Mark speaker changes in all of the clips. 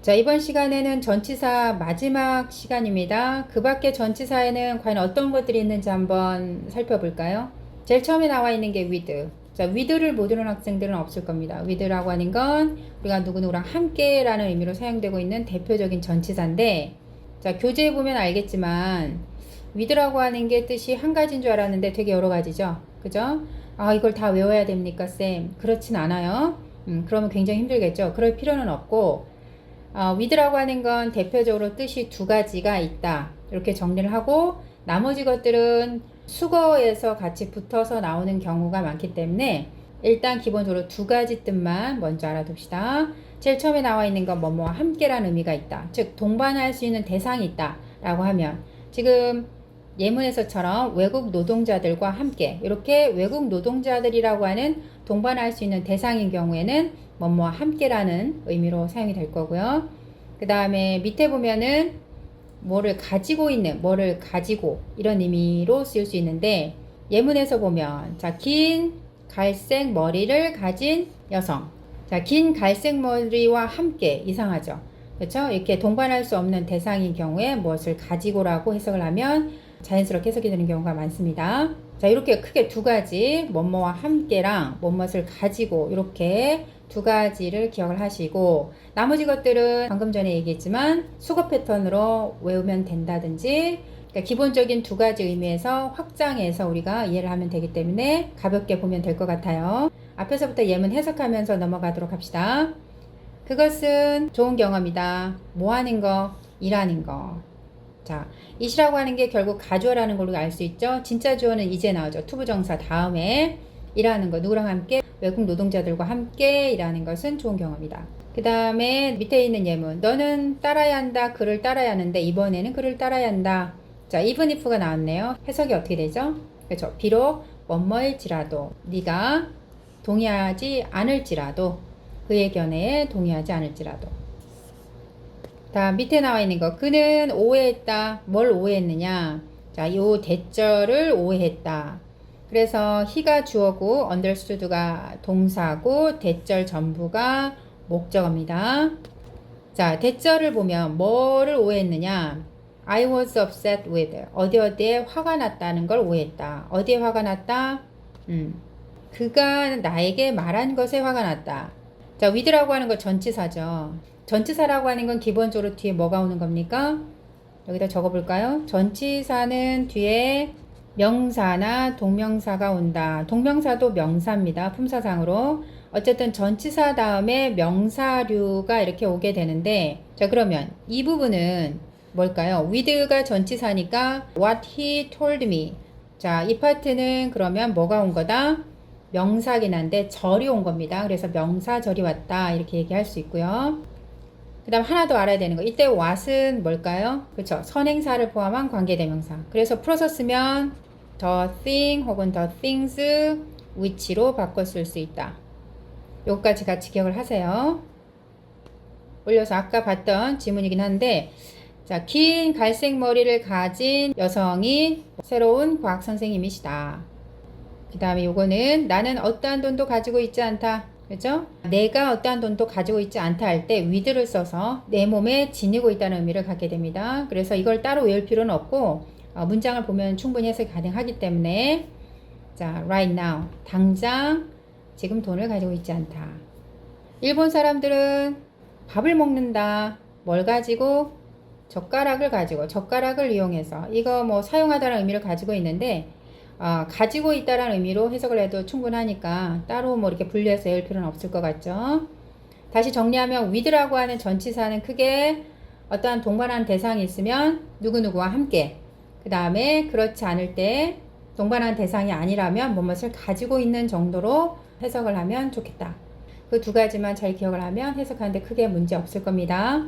Speaker 1: 자, 이번 시간에는 전치사 마지막 시간입니다. 그 밖에 전치사에는 과연 어떤 것들이 있는지 한번 살펴볼까요? 제일 처음에 나와 있는 게 with. 자, with를 모르는 학생들은 없을 겁니다. with라고 하는 건 우리가 누구누구랑 함께라는 의미로 사용되고 있는 대표적인 전치사인데, 자, 교재에 보면 알겠지만 with라고 하는 게 뜻이 한 가지인 줄 알았는데 되게 여러 가지죠. 그죠? 아, 이걸 다 외워야 됩니까, 쌤? 그렇진 않아요. 그러면 굉장히 힘들겠죠. 그럴 필요는 없고, with라고 하는 건 대표적으로 뜻이 두 가지가 있다. 이렇게 정리를 하고 나머지 것들은 수거에서 같이 붙어서 나오는 경우가 많기 때문에 일단 기본적으로 두 가지 뜻만 먼저 알아둡시다. 제일 처음에 나와 있는 건 뭐뭐와 함께라는 의미가 있다. 즉 동반할 수 있는 대상이 있다 라고 하면 지금 예문에서처럼 외국 노동자들과 함께 이렇게 외국 노동자들이라고 하는 동반할 수 있는 대상인 경우에는 뭐뭐와 함께라는 의미로 사용이 될 거고요. 그 다음에 밑에 보면은 뭐를 가지고 있는, 뭐를 가지고 이런 의미로 쓰일 수 있는데 예문에서 보면 자, 긴 갈색 머리를 가진 여성. 자, 긴 갈색 머리와 함께 이상하죠. 그렇죠? 이렇게 동반할 수 없는 대상인 경우에 무엇을 가지고라고 해석을 하면 자연스럽게 해석이 되는 경우가 많습니다. 자, 이렇게 크게 두 가지, 뭐뭐와 함께랑 뭐뭇을 가지고 이렇게 두 가지를 기억을 하시고 나머지 것들은 방금 전에 얘기했지만 수거 패턴으로 외우면 된다든지 그러니까 기본적인 두 가지 의미에서 확장해서 우리가 이해를 하면 되기 때문에 가볍게 보면 될 것 같아요. 앞에서부터 예문 해석하면서 넘어가도록 합시다. 그것은 좋은 경험이다. 뭐 하는 거? 일하는 거. 자, it이라고 하는 게 결국 가주어라는 걸로 알 수 있죠. 진짜 주어는 이제 나오죠. 투부정사 다음에 일하는 거 누구랑 함께? 외국 노동자들과 함께 일하는 것은 좋은 경험이다. 그 다음에 밑에 있는 예문 너는 따라야 한다. 그를 따라야 하는데 이번에는 그를 따라야 한다. 자, even if가 나왔네요. 해석이 어떻게 되죠? 그렇죠. 비록 뭐뭐일지라도 네가 동의하지 않을지라도 그의 견해에 동의하지 않을지라도 다음 밑에 나와 있는 거 그는 오해했다. 뭘 오해했느냐? 자, 요 대절을 오해했다. 그래서 he가 주어고 understood가 동사고 대절 전부가 목적어입니다. 자, 대절을 보면 뭐를 오해했느냐? I was upset with 어디에 화가 났다는 걸 오해했다. 어디에 화가 났다? 그가 나에게 말한 것에 화가 났다. 자, with라고 하는 거 전치사죠. 전치사라고 하는 건 기본적으로 뒤에 뭐가 오는 겁니까? 여기다 적어볼까요? 전치사는 뒤에 명사나 동명사가 온다. 동명사도 명사입니다. 품사상으로. 어쨌든 전치사 다음에 명사류가 이렇게 오게 되는데 자, 그러면 이 부분은 뭘까요? with가 전치사니까 what he told me. 자, 이 파트는 그러면 뭐가 온 거다? 명사긴 한데 절이 온 겁니다. 그래서 명사절이 왔다 이렇게 얘기할 수 있고요. 그 다음 하나 더 알아야 되는 거 이때 what은 뭘까요? 그렇죠. 선행사를 포함한 관계대명사. 그래서 풀어서 쓰면 the thing 혹은 the things which로 바꿔 쓸 수 있다. 요거까지 같이 기억을 하세요. 올려서 아까 봤던 지문이긴 한데 자, 긴 갈색 머리를 가진 여성이 새로운 과학 선생님이시다. 그 다음에 요거는 나는 어떠한 돈도 가지고 있지 않다. 그죠? 내가 어떠한 돈도 가지고 있지 않다 할 때 with를 써서 내 몸에 지니고 있다는 의미를 갖게 됩니다. 그래서 이걸 따로 외울 필요는 없고 문장을 보면 충분히 해석이 가능하기 때문에 자, right now 당장 지금 돈을 가지고 있지 않다. 일본 사람들은 밥을 먹는다. 뭘 가지고? 젓가락을 가지고 젓가락을 이용해서 이거 뭐 사용하다라는 의미를 가지고 있는데 가지고 있다라는 의미로 해석을 해도 충분하니까 따로 뭐 이렇게 분리해서 외울 필요는 없을 것 같죠. 다시 정리하면 with라고 하는 전치사는 크게 어떠한 동반하는 대상이 있으면 누구누구와 함께 그 다음에 그렇지 않을 때 동반하는 대상이 아니라면 무엇을 가지고 있는 정도로 해석을 하면 좋겠다. 그 두 가지만 잘 기억을 하면 해석하는데 크게 문제 없을 겁니다.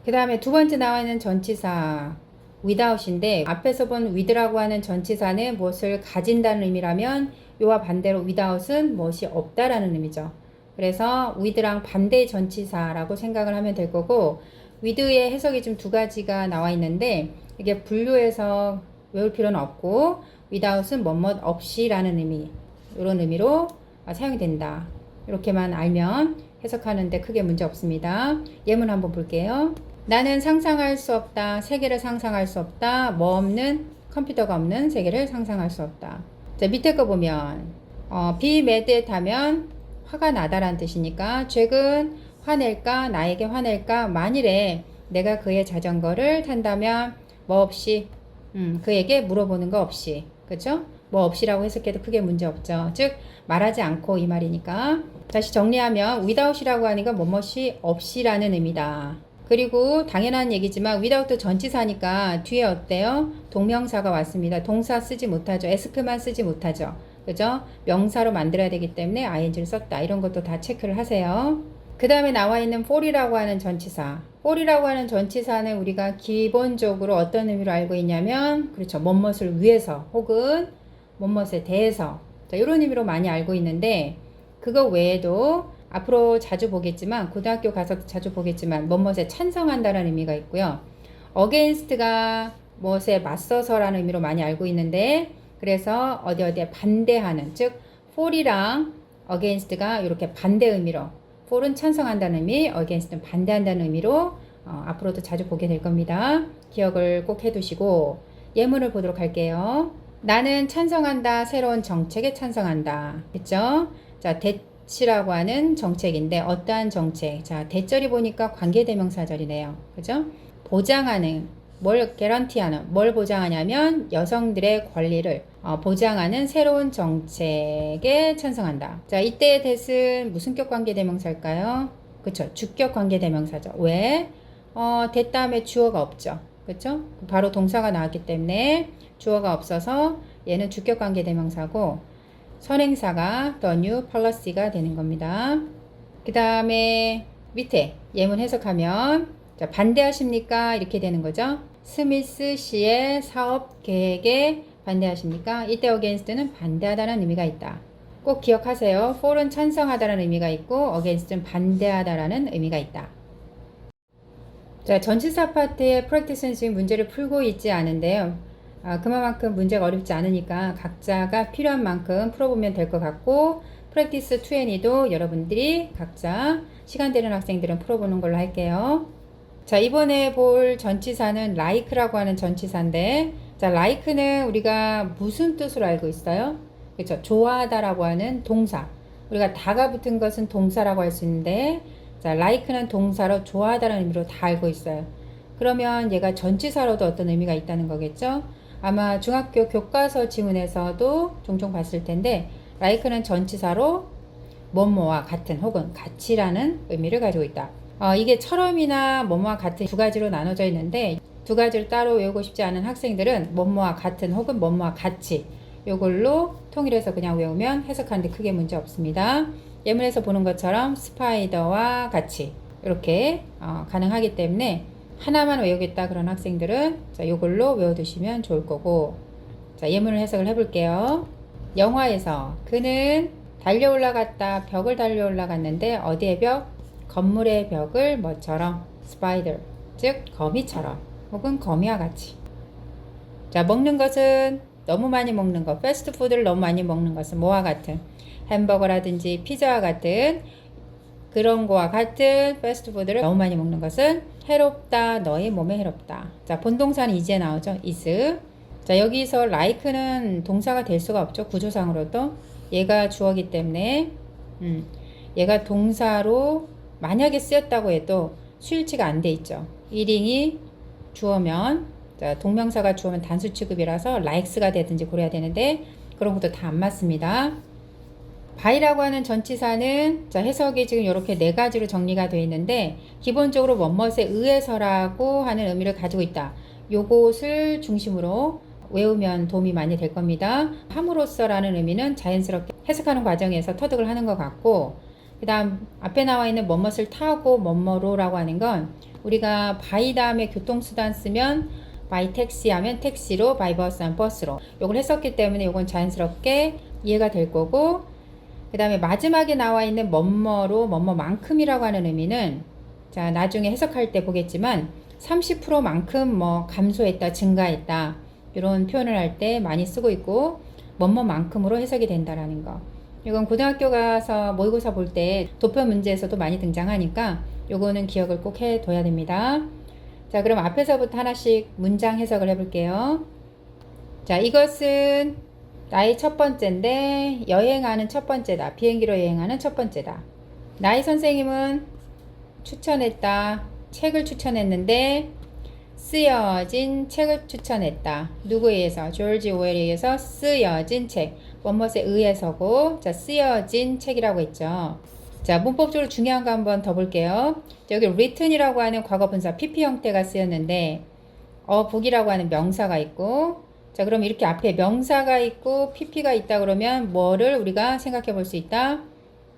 Speaker 1: 그 다음에 두 번째 나와 있는 전치사 without인데 앞에서 본 with라고 하는 전치사는 무엇을 가진다는 의미라면 이와 반대로 without은 무엇이 없다라는 의미죠. 그래서 with랑 반대의 전치사라고 생각을 하면 될 거고 with의 해석이 좀 두 가지가 나와 있는데 이게 분류해서 외울 필요는 없고 without은 뭐뭇 없이라는 의미 이런 의미로 사용이 된다. 이렇게만 알면 해석하는데 크게 문제 없습니다. 예문 한번 볼게요. 나는 상상할 수 없다. 세계를 상상할 수 없다. 뭐 없는 컴퓨터가 없는 세계를 상상할 수 없다. 자, 밑에 거 보면 be mad 하면 화가 나다라는 뜻이니까 최근 화낼까? 나에게 화낼까? 만일에 내가 그의 자전거를 탄다면 뭐 없이 그에게 물어보는 거 없이 그죠? 뭐 없이라고 해석해도 크게 문제 없죠. 즉 말하지 않고 이 말이니까 다시 정리하면 without이라고 하는 건 뭐뭇이 없이라는 의미다. 그리고 당연한 얘기지만 without 전치사니까 뒤에 어때요? 동명사가 왔습니다. 동사 쓰지 못하죠. ask만 쓰지 못하죠. 그죠? 명사로 만들어야 되기 때문에 ing를 썼다. 이런 것도 다 체크를 하세요. 그 다음에 나와 있는 for이라고 하는 전치사. for이라고 하는 전치사는 우리가 기본적으로 어떤 의미로 알고 있냐면 그렇죠. 뭐뭇을 위해서 혹은 뭐뭇에 대해서 자, 이런 의미로 많이 알고 있는데 그거 외에도 앞으로 자주 보겠지만 고등학교 가서도 자주 보겠지만 뭐뭇에 찬성한다는 의미가 있고요. against가 무엇에 맞서서라는 의미로 많이 알고 있는데 그래서 어디에 반대하는 즉 for이랑 against가 이렇게 반대 의미로 for은 찬성한다는 의미, against는 반대한다는 의미로 앞으로도 자주 보게 될 겁니다. 기억을 꼭 해두시고 예문을 보도록 할게요. 나는 찬성한다. 새로운 정책에 찬성한다. 그쵸? 자, 대치라고 하는 정책인데 어떠한 정책? 자, 대절이 보니까 관계대명사절이네요. 그죠? 보장하는 뭘 개런티하는 뭘 보장하냐면 여성들의 권리를 보장하는 새로운 정책에 찬성한다. 자, 이때의 대은 무슨격 관계대명사일까요? 그쵸? 주격 관계대명사죠. 왜? 대 다음에 주어가 없죠. 그쵸? 바로 동사가 나왔기 때문에 주어가 없어서 얘는 주격 관계대명사고 선행사가 the new policy가 되는 겁니다. 그 다음에 밑에 예문 해석하면 자, 반대하십니까? 이렇게 되는 거죠. 스미스 씨의 사업 계획에 반대하십니까? 이때 against는 반대하다는 의미가 있다. 꼭 기억하세요. for은 찬성하다는 의미가 있고 against는 반대하다라는 의미가 있다. 자, 전치사 파트의 프랙티스는 지금 문제를 풀고 있지 않은데요. 그만큼 문제가 어렵지 않으니까 각자가 필요한 만큼 풀어보면 될 것 같고 프랙티스 2&2도 여러분들이 각자 시간 되는 학생들은 풀어보는 걸로 할게요. 자, 이번에 볼 전치사는 like라고 하는 전치사인데 자, like는 우리가 무슨 뜻으로 알고 있어요? 그렇죠. 좋아하다라고 하는 동사. 우리가 다가 붙은 것은 동사라고 할 수 있는데 자, like는 동사로 좋아하다는 의미로 다 알고 있어요. 그러면 얘가 전치사로도 어떤 의미가 있다는 거겠죠? 아마 중학교 교과서 지문에서도 종종 봤을 텐데 like는 전치사로 뭐뭐와 같은 혹은 같이라는 의미를 가지고 있다. 이게 처럼이나 뭐뭐와 같은 두 가지로 나눠져 있는데 두 가지를 따로 외우고 싶지 않은 학생들은 뭐뭐와 같은 혹은 뭐뭐와 같이 이걸로 통일해서 그냥 외우면 해석하는데 크게 문제 없습니다. 예문에서 보는 것처럼 스파이더와 같이 이렇게 가능하기 때문에 하나만 외우겠다 그런 학생들은 자, 이걸로 외워두시면 좋을 거고 자, 예문을 해석을 해볼게요. 영화에서 그는 달려 올라갔다. 벽을 달려 올라갔는데 어디의 벽? 건물의 벽을 뭐처럼? 스파이더 즉 거미처럼 혹은 거미와 같이. 자, 먹는 것은 너무 많이 먹는 것 패스트푸드를 너무 많이 먹는 것은 뭐와 같은? 햄버거라든지 피자와 같은 그런 거와 같은 패스트푸드를 너무 많이 먹는 것은 해롭다. 너의 몸에 해롭다. 자, 본동사는 이제 나오죠. is. 자, 여기서 like는 동사가 될 수가 없죠. 구조상으로도. 얘가 주어기 때문에 얘가 동사로 만약에 쓰였다고 해도 수일치가 안 돼 있죠. 1인이 주어면 자, 동명사가 주어면 단수 취급이라서 likes가 되든지 고려해야 되는데 그런 것도 다 안 맞습니다. by라고 하는 전치사는 자, 해석이 지금 이렇게 네 가지로 정리가 되어 있는데 기본적으로 뭐뭇에 의해서라고 하는 의미를 가지고 있다. 요것을 중심으로 외우면 도움이 많이 될 겁니다. 함으로써라는 의미는 자연스럽게 해석하는 과정에서 터득을 하는 것 같고 그 다음 앞에 나와 있는 뭐뭇을 타고 뭐뭐로라고 하는 건 우리가 by 다음에 교통수단 쓰면 by 택시 하면 택시로 by 버스 하면 버스로 요걸 했었기 때문에 요건 자연스럽게 이해가 될 거고 그 다음에 마지막에 나와 있는 뭐뭐로 뭐뭐만큼이라고 하는 의미는 자 나중에 해석할 때 보겠지만 30%만큼 뭐 감소했다 증가했다 이런 표현을 할 때 많이 쓰고 있고 뭐뭐만큼으로 해석이 된다라는 거 이건 고등학교 가서 모의고사 볼 때 도표 문제에서도 많이 등장하니까 요거는 기억을 꼭 해둬야 됩니다. 자, 그럼 앞에서부터 하나씩 문장 해석을 해볼게요. 자, 이것은 나의 첫 번째인데 여행하는 첫 번째다. 비행기로 여행하는 첫 번째다. 나의 선생님은 추천했다. 책을 추천했는데 쓰여진 책을 추천했다. 누구에 의해서? 조지 오웰에 의해서 쓰여진 책. 원것에 의해서고, 자, 쓰여진 책이라고 했죠. 자, 문법적으로 중요한 거 한번 더 볼게요. 여기 written이라고 하는 과거 분사 PP 형태가 쓰였는데 book이라고 하는 명사가 있고, 자, 그럼 이렇게 앞에 명사가 있고 PP가 있다 그러면 뭐를 우리가 생각해 볼 수 있다?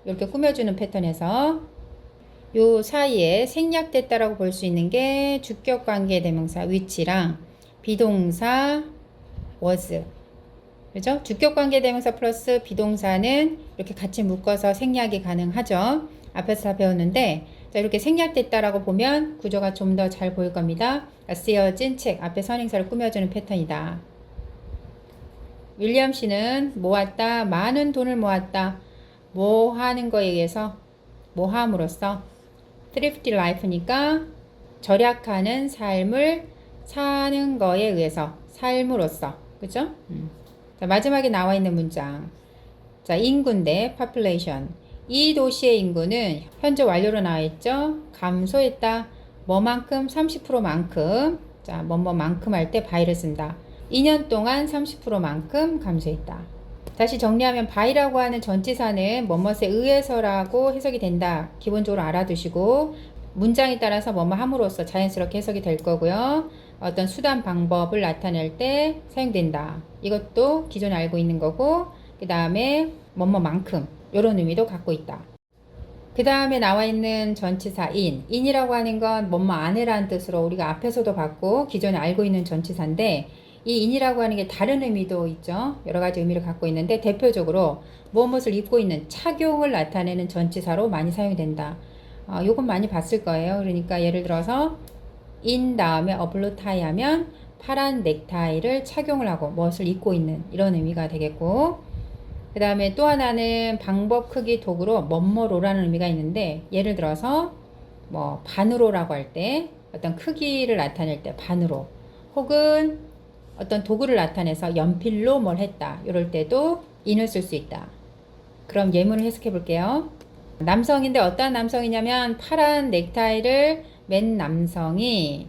Speaker 1: 이렇게 꾸며주는 패턴에서 요 사이에 생략됐다라고 볼 수 있는 게 주격 관계 대명사 which랑 비동사 was. 그죠? 주격 관계 대명사 플러스 비동사는 이렇게 같이 묶어서 생략이 가능하죠. 앞에서 다 배웠는데, 자, 이렇게 생략됐다라고 보면 구조가 좀 더 잘 보일 겁니다. 쓰여진 책, 앞에 선행사를 꾸며주는 패턴이다. 윌리엄 씨는 모았다, 많은 돈을 모았다. 뭐 하는 거에 의해서, 뭐 함으로써, thrifty life니까 절약하는 삶을 사는 거에 의해서, 삶으로써. 그죠? 자, 마지막에 나와 있는 문장. 자, 인구인데 population. 이 도시의 인구는 현재 완료로 나와 있죠. 감소했다. 뭐만큼? 30%만큼. 자, 뭐뭐만큼 할 때 by를 쓴다. 2년 동안 30%만큼 감소했다. 다시 정리하면 by라고 하는 전치사는 뭐뭐에 의해서라고 해석이 된다. 기본적으로 알아두시고 문장에 따라서 뭐뭐 함으로써 자연스럽게 해석이 될 거고요. 어떤 수단 방법을 나타낼 때 사용된다. 이것도 기존에 알고 있는 거고, 그 다음에 뭐뭐만큼 이런 의미도 갖고 있다. 그 다음에 나와 있는 전치사 in이라고 하는 건 뭐뭐 안에라는 뜻으로 우리가 앞에서도 봤고 기존에 알고 있는 전치사인데, 이 in이라고 하는 게 다른 의미도 있죠. 여러 가지 의미를 갖고 있는데 대표적으로 무엇을 입고 있는 착용을 나타내는 전치사로 많이 사용된다. 요건 많이 봤을 거예요. 그러니까 예를 들어서 in 다음에 a blue tie 하면 파란 넥타이를 착용을 하고 무엇을 입고 있는 이런 의미가 되겠고, 그 다음에 또 하나는 방법, 크기, 도구로 뭐뭐로라는 의미가 있는데, 예를 들어서 뭐 반으로라고 할 때 어떤 크기를 나타낼 때 반으로, 혹은 어떤 도구를 나타내서 연필로 뭘 했다 이럴 때도 in을 쓸 수 있다. 그럼 예문을 해석해 볼게요. 남성인데 어떤 남성이냐면 파란 넥타이를 맨 남성이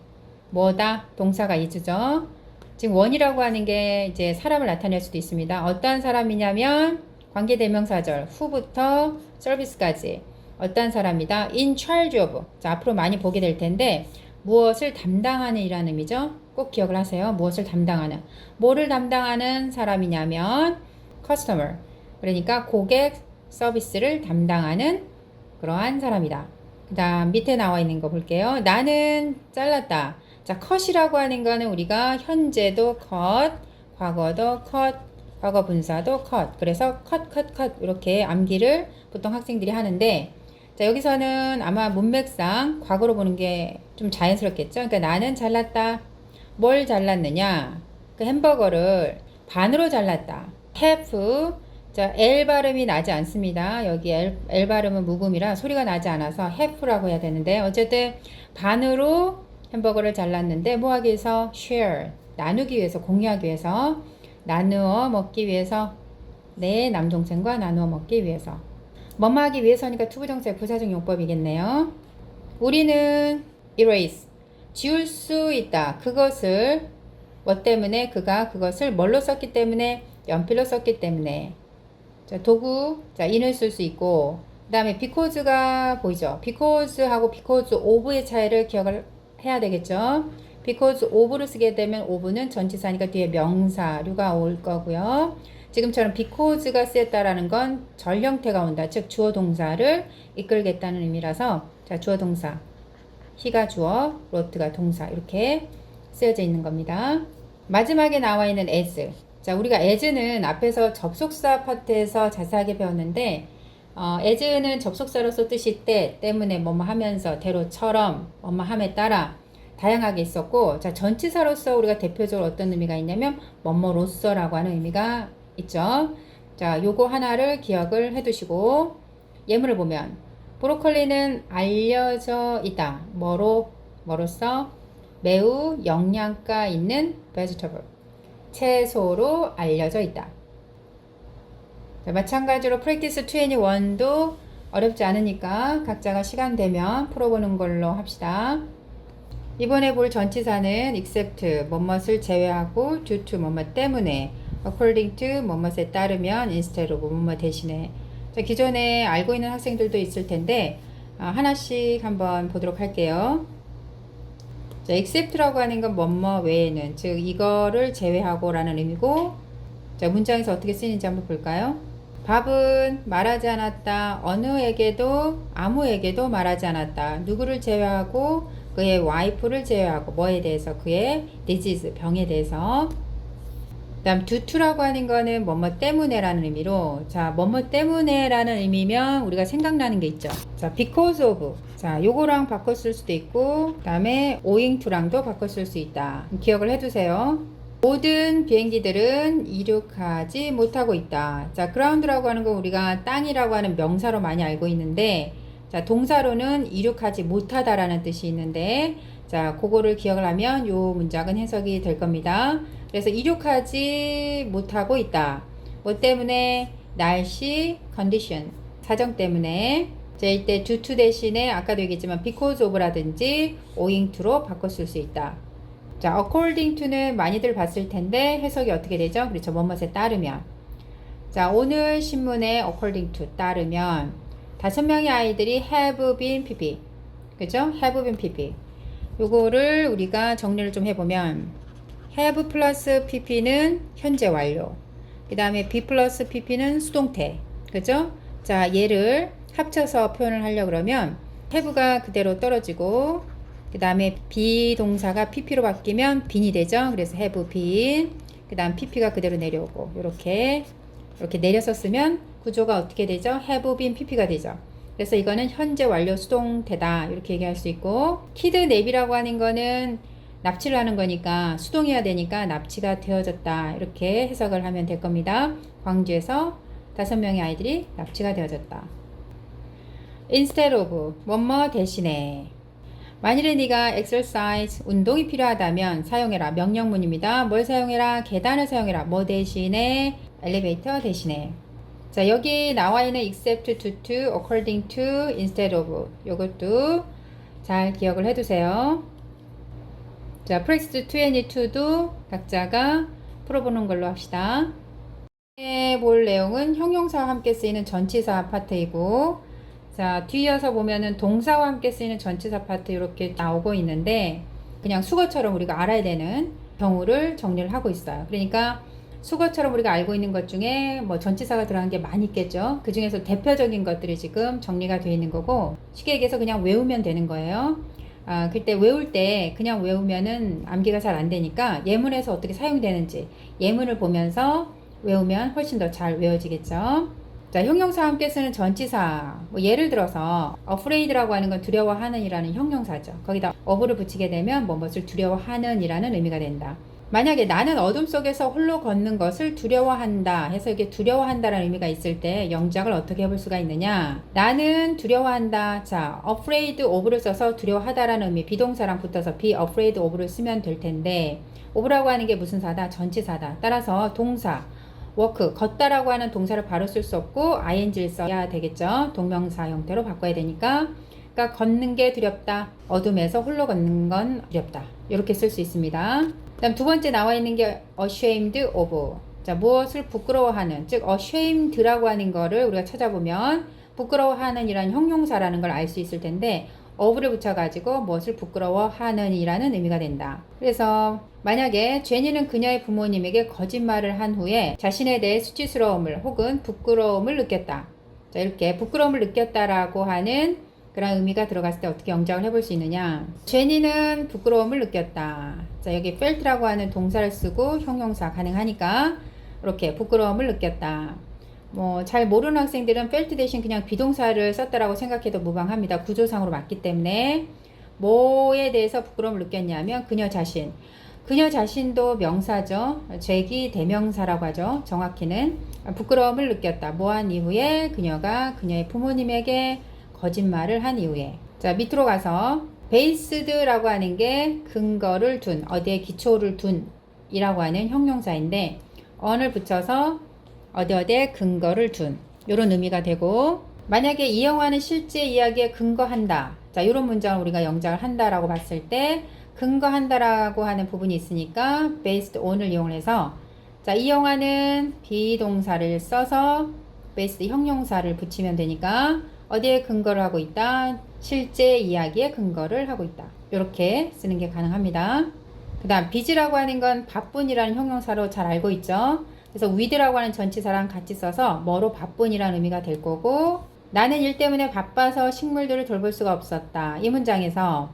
Speaker 1: 뭐다? 동사가 is죠. 지금 원이라고 하는 게 이제 사람을 나타낼 수도 있습니다. 어떤 사람이냐면 관계대명사절 후부터 서비스까지 어떤 사람이다. in charge of. 자, 앞으로 많이 보게 될 텐데 무엇을 담당하는 이라는 의미죠. 꼭 기억을 하세요. 무엇을 담당하는. 뭐를 담당하는 사람이냐면 customer. 그러니까 고객 서비스를 담당하는 그러한 사람이다. 그 다음 밑에 나와 있는 거 볼게요. 나는 잘랐다. 자, cut이라고 하는 거는 우리가 현재도 cut, 과거도 cut, 과거 분사도 cut. 그래서 cut 이렇게 암기를 보통 학생들이 하는데, 자, 여기서는 아마 문맥상 과거로 보는 게 좀 자연스럽겠죠. 그러니까 나는 잘랐다. 뭘 잘랐느냐? 그 햄버거를 반으로 잘랐다. half. 자, L 발음이 나지 않습니다. 여기 L 발음은 묵음이라 소리가 나지 않아서 half라고 해야 되는데, 어쨌든 반으로 햄버거를 잘랐는데 뭐 하기 위해서? share. 나누기 위해서, 공유하기 위해서, 나누어 먹기 위해서, 내 남동생과 나누어 먹기 위해서. 뭐뭐 하기 위해서니까 투부정사의 부사적 용법이겠네요. 우리는 erase. 지울 수 있다. 그것을 뭐 때문에? 그가 그것을 뭘로 썼기 때문에? 연필로 썼기 때문에. 자, 도구, 자, in을 쓸 수 있고, 그 다음에 because가 보이죠? because하고 because of의 차이를 기억을 해야 되겠죠? because of를 쓰게 되면 of는 전치사니까 뒤에 명사류가 올 거고요. 지금처럼 because가 쓰였다라는 건 절 형태가 온다. 즉, 주어 동사를 이끌겠다는 의미라서, 자, 주어 동사. he가 주어, wrote가 동사. 이렇게 쓰여져 있는 겁니다. 마지막에 나와 있는 as. 자, 우리가 as는 앞에서 접속사 파트에서 자세하게 배웠는데, as는 접속사로서 뜻이 때문에 뭐뭐 하면서, 대로처럼, 뭐뭐 함에 따라 다양하게 있었고, 자, 전치사로서 우리가 대표적으로 어떤 의미가 있냐면, 뭐뭐로서라고 하는 의미가 있죠. 자, 요거 하나를 기억을 해 두시고 예문을 보면 브로콜리는 알려져 있다. 뭐로써? 매우 영양가 있는 vegetable. 채소로 알려져 있다. 자, 마찬가지로 practice 21도 어렵지 않으니까 각자가 시간 되면 풀어보는 걸로 합시다. 이번에 볼 전치사는 except 뭐뭇을 제외하고 due to 뭐뭇 때문에 according to 뭐뭇에 따르면 instead of 뭐뭇 대신에. 자, 기존에 알고 있는 학생들도 있을 텐데 하나씩 한번 보도록 할게요. 자, except라고 하는 건 뭐뭐 외에는, 즉 이거를 제외하고 라는 의미고, 자, 문장에서 어떻게 쓰이는지 한번 볼까요? 밥은 말하지 않았다. 어느에게도 아무에게도 말하지 않았다. 누구를 제외하고 그의 와이프를 제외하고 뭐에 대해서? 그의 disease 병에 대해서. 그 다음 due to라고 하는 거는 뭐뭐 때문에 라는 의미로, 자, 뭐뭐 때문에 라는 의미면 우리가 생각나는 게 있죠. 자, because of. 자, 요거랑 바꿨을 수도 있고, 그 다음에 owing to랑도 바꿨을 수 있다. 기억을 해두세요. 모든 비행기들은 이륙하지 못하고 있다. 자, ground라고 하는 거 우리가 땅이라고 하는 명사로 많이 알고 있는데, 자, 동사로는 이륙하지 못하다라는 뜻이 있는데, 자, 그거를 기억을 하면 요 문장은 해석이 될 겁니다. 그래서 이륙하지 못하고 있다. 뭐 때문에? 날씨, condition, 사정 때문에. 자, 이때 due to 대신에 아까도 얘기했지만 because of라든지 owing to로 바꿨을 수 있다. 자, according to는 많이들 봤을 텐데 해석이 어떻게 되죠? 그렇죠. 뭐뭇에 따르면. 자, 오늘 신문에 according to 따르면 5명의 아이들이 have been pp. 그죠? have been pp. 요거를 우리가 정리를 좀 해보면 have 플러스 pp는 현재 완료. 그 다음에 be 플러스 pp는 수동태. 그죠? 자, 얘를 합쳐서 표현을 하려고 그러면 have가 그대로 떨어지고 그 다음에 비동사가 pp로 바뀌면 been이 되죠. 그래서 have been. 그 다음 pp가 그대로 내려오고 이렇게 내려서 쓰면 구조가 어떻게 되죠? have been pp가 되죠. 그래서 이거는 현재 완료 수동태다 이렇게 얘기할 수 있고, kidnap이라고 하는 거는 납치를 하는 거니까 수동해야 되니까 납치가 되어졌다 이렇게 해석을 하면 될 겁니다. 광주에서 5명의 아이들이 납치가 되어졌다. instead of 뭐뭐 대신에. 만일에 네가 exercise 운동이 필요하다면 사용해라. 명령문입니다. 뭘 사용해라? 계단을 사용해라. 뭐 대신에? 엘리베이터 대신에. 자, 여기 나와 있는 except, due to, according to, instead of 요것도 잘 기억을 해두세요. 자, practice 22도 각자가 풀어보는 걸로 합시다. 볼 내용은 형용사와 함께 쓰이는 전치사 파트이고, 자, 뒤이어서 보면은 동사와 함께 쓰이는 전치사 파트 이렇게 나오고 있는데, 그냥 수거처럼 우리가 알아야 되는 경우를 정리를 하고 있어요. 그러니까 수거처럼 우리가 알고 있는 것 중에 뭐 전치사가 들어간 게 많이 있겠죠. 그 중에서 대표적인 것들이 지금 정리가 되어 있는 거고, 쉽게 얘기해서 그냥 외우면 되는 거예요. 그때 외울 때 그냥 외우면은 암기가 잘 안 되니까 예문에서 어떻게 사용되는지 예문을 보면서 외우면 훨씬 더 잘 외워지겠죠. 자, 형용사와 함께 쓰는 전치사. 뭐 예를 들어서 afraid라고 하는 건 두려워하는 이라는 형용사죠. 거기다 of를 붙이게 되면 무엇을 두려워하는 이라는 의미가 된다. 만약에 나는 어둠 속에서 홀로 걷는 것을 두려워한다 해서 이게 두려워한다라는 의미가 있을 때 영작을 어떻게 해볼 수가 있느냐. 나는 두려워한다. 자, afraid of를 써서 두려워하다라는 의미 비동사랑 붙어서 be afraid of를 쓰면 될 텐데, of라고 하는 게 무슨 사다? 전치사다. 따라서 동사 walk, 걷다라고 하는 동사를 바로 쓸 수 없고 ing를 써야 되겠죠. 동명사 형태로 바꿔야 되니까. 그러니까 걷는 게 두렵다. 어둠에서 홀로 걷는 건 두렵다. 이렇게 쓸 수 있습니다. 그다음 두 번째 나와 있는 게 ashamed of. 자, 무엇을 부끄러워하는, 즉 ashamed라고 하는 거를 우리가 찾아보면 부끄러워하는 이란 형용사라는 걸 알 수 있을 텐데 of를 붙여가지고 무엇을 부끄러워하는 이라는 의미가 된다. 그래서 만약에 제니는 그녀의 부모님에게 거짓말을 한 후에 자신에 대해 수치스러움을 혹은 부끄러움을 느꼈다. 자, 이렇게 부끄러움을 느꼈다라고 하는 그런 의미가 들어갔을 때 어떻게 영작을 해볼 수 있느냐. 제니는 부끄러움을 느꼈다. 자, 여기 felt라고 하는 동사를 쓰고 형용사 가능하니까 이렇게 부끄러움을 느꼈다. 뭐 잘 모르는 학생들은 felt 대신 그냥 비동사를 썼다라고 생각해도 무방합니다. 구조상으로 맞기 때문에 뭐에 대해서 부끄러움을 느꼈냐면 그녀 자신. 그녀 자신도 명사죠. 죄기 대명사라고 하죠. 정확히는 부끄러움을 느꼈다. 뭐한 이후에 그녀가 그녀의 부모님에게 거짓말을 한 이후에. 자, 밑으로 가서 based라고 하는 게 근거를 둔, 어디에 기초를 둔 이라고 하는 형용사인데 on을 붙여서 어디에 근거를 둔 이런 의미가 되고, 만약에 이 영화는 실제 이야기에 근거한다. 자, 이런 문장을 우리가 영작을 한다라고 봤을 때 근거한다라고 하는 부분이 있으니까 based on을 이용해서, 자, 이 영화는 비동사를 써서 based 형용사를 붙이면 되니까 어디에 근거를 하고 있다? 실제 이야기에 근거를 하고 있다. 이렇게 쓰는 게 가능합니다. 그 다음 busy라고 하는 건 바쁜이라는 형용사로 잘 알고 있죠. 그래서 with라고 하는 전치사랑 같이 써서 뭐로 바쁜이라는 의미가 될 거고, 나는 일 때문에 바빠서 식물들을 돌볼 수가 없었다. 이 문장에서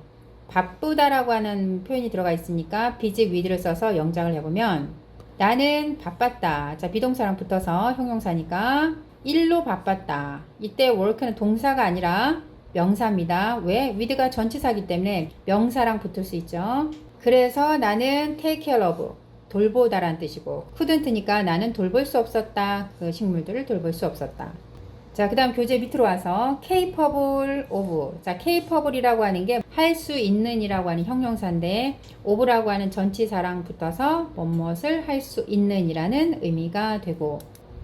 Speaker 1: 바쁘다라고 하는 표현이 들어가 있으니까 busy with를 써서 영작을 해보면 나는 바빴다. 자, 비동사랑 붙어서 형용사니까 일로 바빴다. 이때 work는 동사가 아니라 명사입니다. 왜? with가 전치사이기 때문에 명사랑 붙을 수 있죠. 그래서 나는 take care of, 돌보다라는 뜻이고, couldn't니까 나는 돌볼 수 없었다. 그 식물들을 돌볼 수 없었다. 자, 그 다음 교재 밑으로 와서 capable of. 자, capable이라고 하는 게 할 수 있는 이라고 하는 형용사인데 of라고 하는 전치사랑 붙어서 무엇을 할 수 있는 이라는 의미가 되고,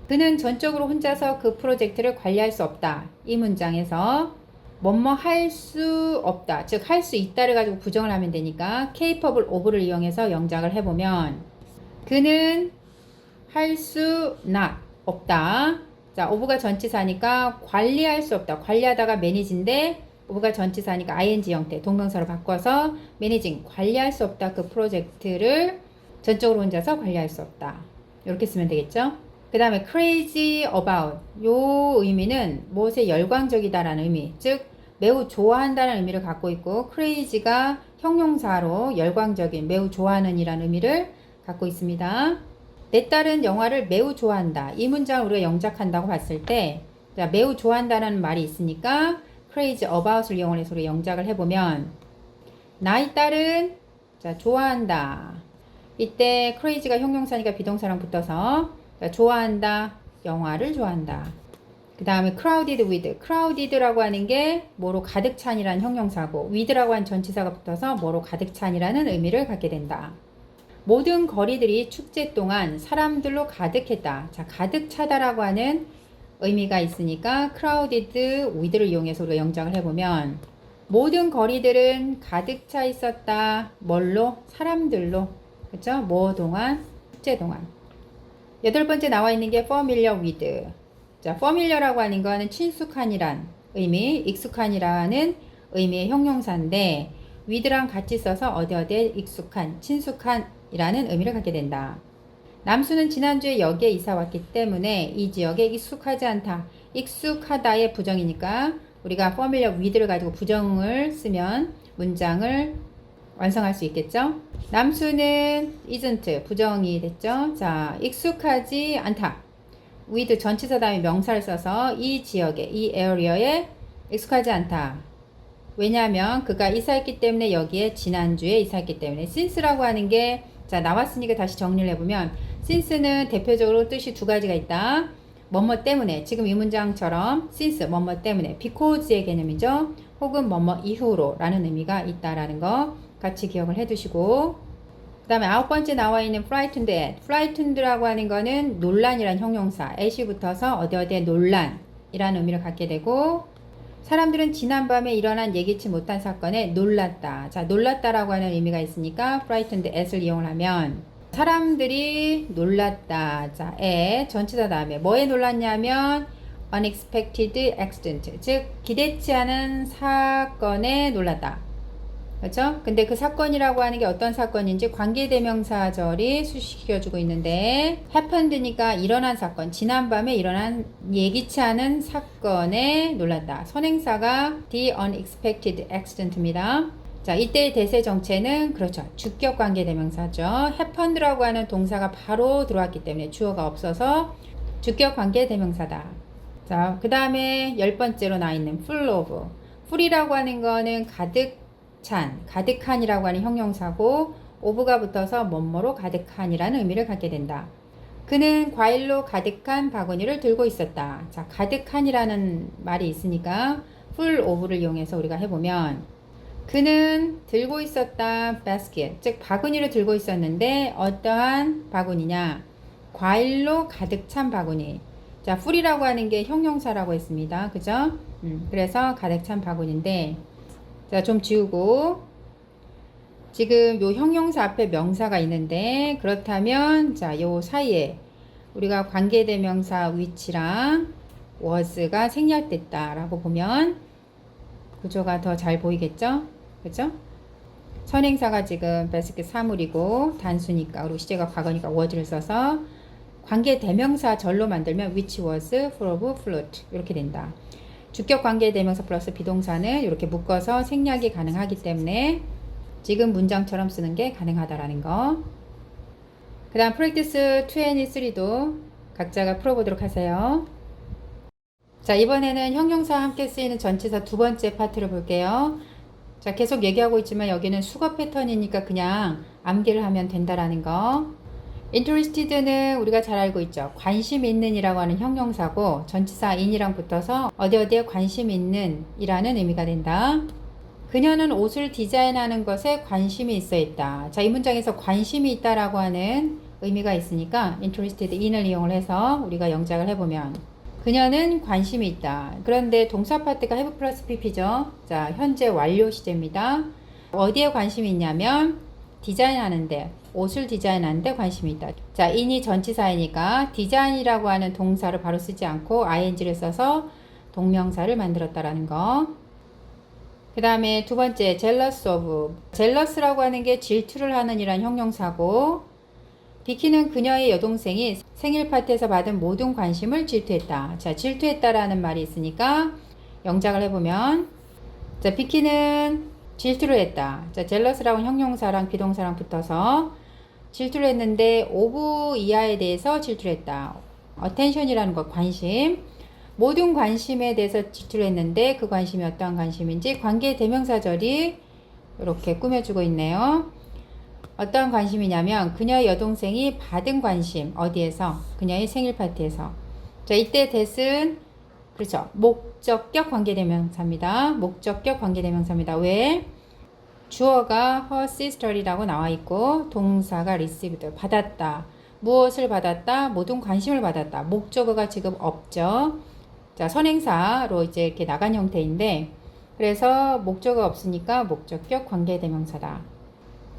Speaker 1: 그는 전적으로 혼자서 그 프로젝트를 관리할 수 없다. 이 문장에서 뭐뭐 할 수 없다, 즉 할 수 있다를 가지고 부정을 하면 되니까 capable of를 이용해서 영작을 해보면 그는 할 수 not 없다. 자, of가 전치사니까 관리할 수 없다. 관리하다가 manage인데 of가 전치사니까 ing 형태 동명사로 바꿔서 managing, 관리할 수 없다. 그 프로젝트를 전적으로 혼자서 관리할 수 없다. 이렇게 쓰면 되겠죠. 그 다음에 crazy about, 요 의미는 무엇에 열광적이다라는 의미, 즉 매우 좋아한다는 의미를 갖고 있고, crazy가 형용사로 열광적인, 매우 좋아하는 이라는 의미를 갖고 있습니다. 내 딸은 영화를 매우 좋아한다. 이 문장을 우리가 영작한다고 봤을 때, 자, 매우 좋아한다는 말이 있으니까 crazy about을 이용해서 우리 영작을 해보면 나의 딸은, 자, 좋아한다. 이때 crazy가 형용사니까 비동사랑 붙어서, 자, 좋아한다, 영화를 좋아한다. 그 다음에 crowded with, crowded라고 하는 게 뭐로 가득 찬이라는 형용사고, with라고 하는 전치사가 붙어서 뭐로 가득 찬이라는 의미를 갖게 된다. 모든 거리들이 축제 동안 사람들로 가득했다. 자, 가득 차다라고 하는 의미가 있으니까 crowded with를 이용해서 우리가 영작을 해보면 모든 거리들은 가득 차 있었다. 뭘로? 사람들로. 그렇죠? 뭐 동안? 축제 동안. 8번째 나와 있는 게 familiar with. 자, familiar라고 하는 거는 친숙한이란 의미, 익숙한이라는 의미의 형용사인데 with랑 같이 써서 어디에 익숙한, 친숙한이라는 의미를 갖게 된다. 남수는 지난주에 여기에 이사 왔기 때문에 이 지역에 익숙하지 않다. 익숙하다의 부정이니까 우리가 familiar with를 가지고 부정을 쓰면 문장을 완성할 수 있겠죠. 남수는 isn't, 부정이 됐죠. 자, 익숙하지 않다. with 전치사 다음에 명사를 써서 이 지역에, 이 area에 익숙하지 않다. 왜냐하면 그가 이사했기 때문에, 여기에 지난주에 이사했기 때문에. since라고 하는 게, 자, 나왔으니까 다시 정리를 해보면 since는 대표적으로 뜻이 두 가지가 있다. 뭐뭐 때문에, 지금 이 문장처럼 since 뭐뭐 때문에, because의 개념이죠. 혹은 뭐뭐 이후로 라는 의미가 있다라는 거 같이 기억을 해두시고, 그 다음에 9번째 나와 있는 frightened at. frightened라고 하는 거는 논란이란 형용사, at이 붙어서 어디에 논란이라는 의미를 갖게 되고, 사람들은 지난밤에 일어난 예기치 못한 사건에 놀랐다. 자, 놀랐다라고 하는 의미가 있으니까 frightened at을 이용을 하면 사람들이 놀랐다. 자, at 전치사 다음에 뭐에 놀랐냐면 unexpected accident, 즉 기대치 않은 사건에 놀랐다. 그렇죠? 근데 그 사건이라고 하는 게 어떤 사건인지 관계대명사절이 수식시켜주고 있는데 happened니까 일어난 사건, 지난밤에 일어난 예기치 않은 사건에 놀랐다. 선행사가 the unexpected accident입니다. 자, 이때의 대세 정체는 그렇죠. 주격 관계대명사죠. happened라고 하는 동사가 바로 들어왔기 때문에 주어가 없어서 주격 관계대명사다. 자, 그 다음에 10번째로 나와 있는 full of. full이라고 하는 거는 가득 찬, 가득한이라고 하는 형용사고, of가 붙어서 뭐뭐로 가득한이라는 의미를 갖게 된다. 그는 과일로 가득한 바구니를 들고 있었다. 자, 가득한이라는 말이 있으니까 full of를 이용해서 우리가 해보면 그는 들고 있었다 basket, 즉 바구니를 들고 있었는데 어떠한 바구니냐? 과일로 가득 찬 바구니. 자, full이라고 하는 게 형용사라고 했습니다. 그죠? 그래서 가득 찬 바구니인데, 자, 좀 지우고 지금 요 형용사 앞에 명사가 있는데, 그렇다면 자, 요 사이에 우리가 관계대명사 which랑 was가 생략됐다 라고 보면 구조가 더 잘 보이겠죠? 그죠? 선행사가 지금 basket 사물이고 단수니까, 그리고 시제가 과거니까 was를 써서 관계대명사 절로 만들면 which was full of fruit 이렇게 된다. 주격 관계대명사 플러스 비동사는 이렇게 묶어서 생략이 가능하기 때문에 지금 문장처럼 쓰는 게 가능하다라는 거. 그 다음 practice 23도 각자가 풀어보도록 하세요. 자, 이번에는 형용사와 함께 쓰이는 전치사 두 번째 파트를 볼게요. 자, 계속 얘기하고 있지만 여기는 수거 패턴이니까 그냥 암기를 하면 된다라는 거. interested는 우리가 잘 알고 있죠. 관심 있는 이라고 하는 형용사고 전치사 in이랑 붙어서 어디에 관심 있는 이라는 의미가 된다. 그녀는 옷을 디자인하는 것에 관심이 있어 있다. 자, 이 문장에서 관심이 있다라고 하는 의미가 있으니까 interested in을 이용을 해서 우리가 영작을 해보면 그녀는 관심이 있다. 그런데 동사 파트가 have 플러스 pp죠. 자, 현재 완료 시제입니다. 어디에 관심이 있냐면 디자인하는데, 옷을 디자인하는데 관심이 있다. 자, in이 전치사이니까 디자인이라고 하는 동사를 바로 쓰지 않고 ing를 써서 동명사를 만들었다라는 거. 그 다음에 두 번째 jealous of. jealous라고 하는 게 질투를 하는 이란 형용사고, 비키는 그녀의 여동생이 생일 파티에서 받은 모든 관심을 질투했다. 자, 질투했다라는 말이 있으니까 영작을 해보면, 자, 비키는 질투를 했다. 자, jealous라고 형용사랑 비동사랑 붙어서 질투를 했는데 of 이하에 대해서 질투를 했다. attention이라는 것, 관심. 모든 관심에 대해서 질투를 했는데 그 관심이 어떠한 관심인지 관계 대명사절이 이렇게 꾸며주고 있네요. 어떤 관심이냐면 그녀의 여동생이 받은 관심, 어디에서? 그녀의 생일 파티에서. 자, 이때 that은 그렇죠, 목적격 관계대명사입니다. 목적격 관계대명사입니다. 왜? 주어가 her sister이라고 나와 있고 동사가 received, 받았다. 무엇을 받았다? 모든 관심을 받았다. 목적어가 지금 없죠. 자, 선행사로 이제 이렇게 나간 형태인데, 그래서 목적어가 없으니까 목적격 관계대명사다.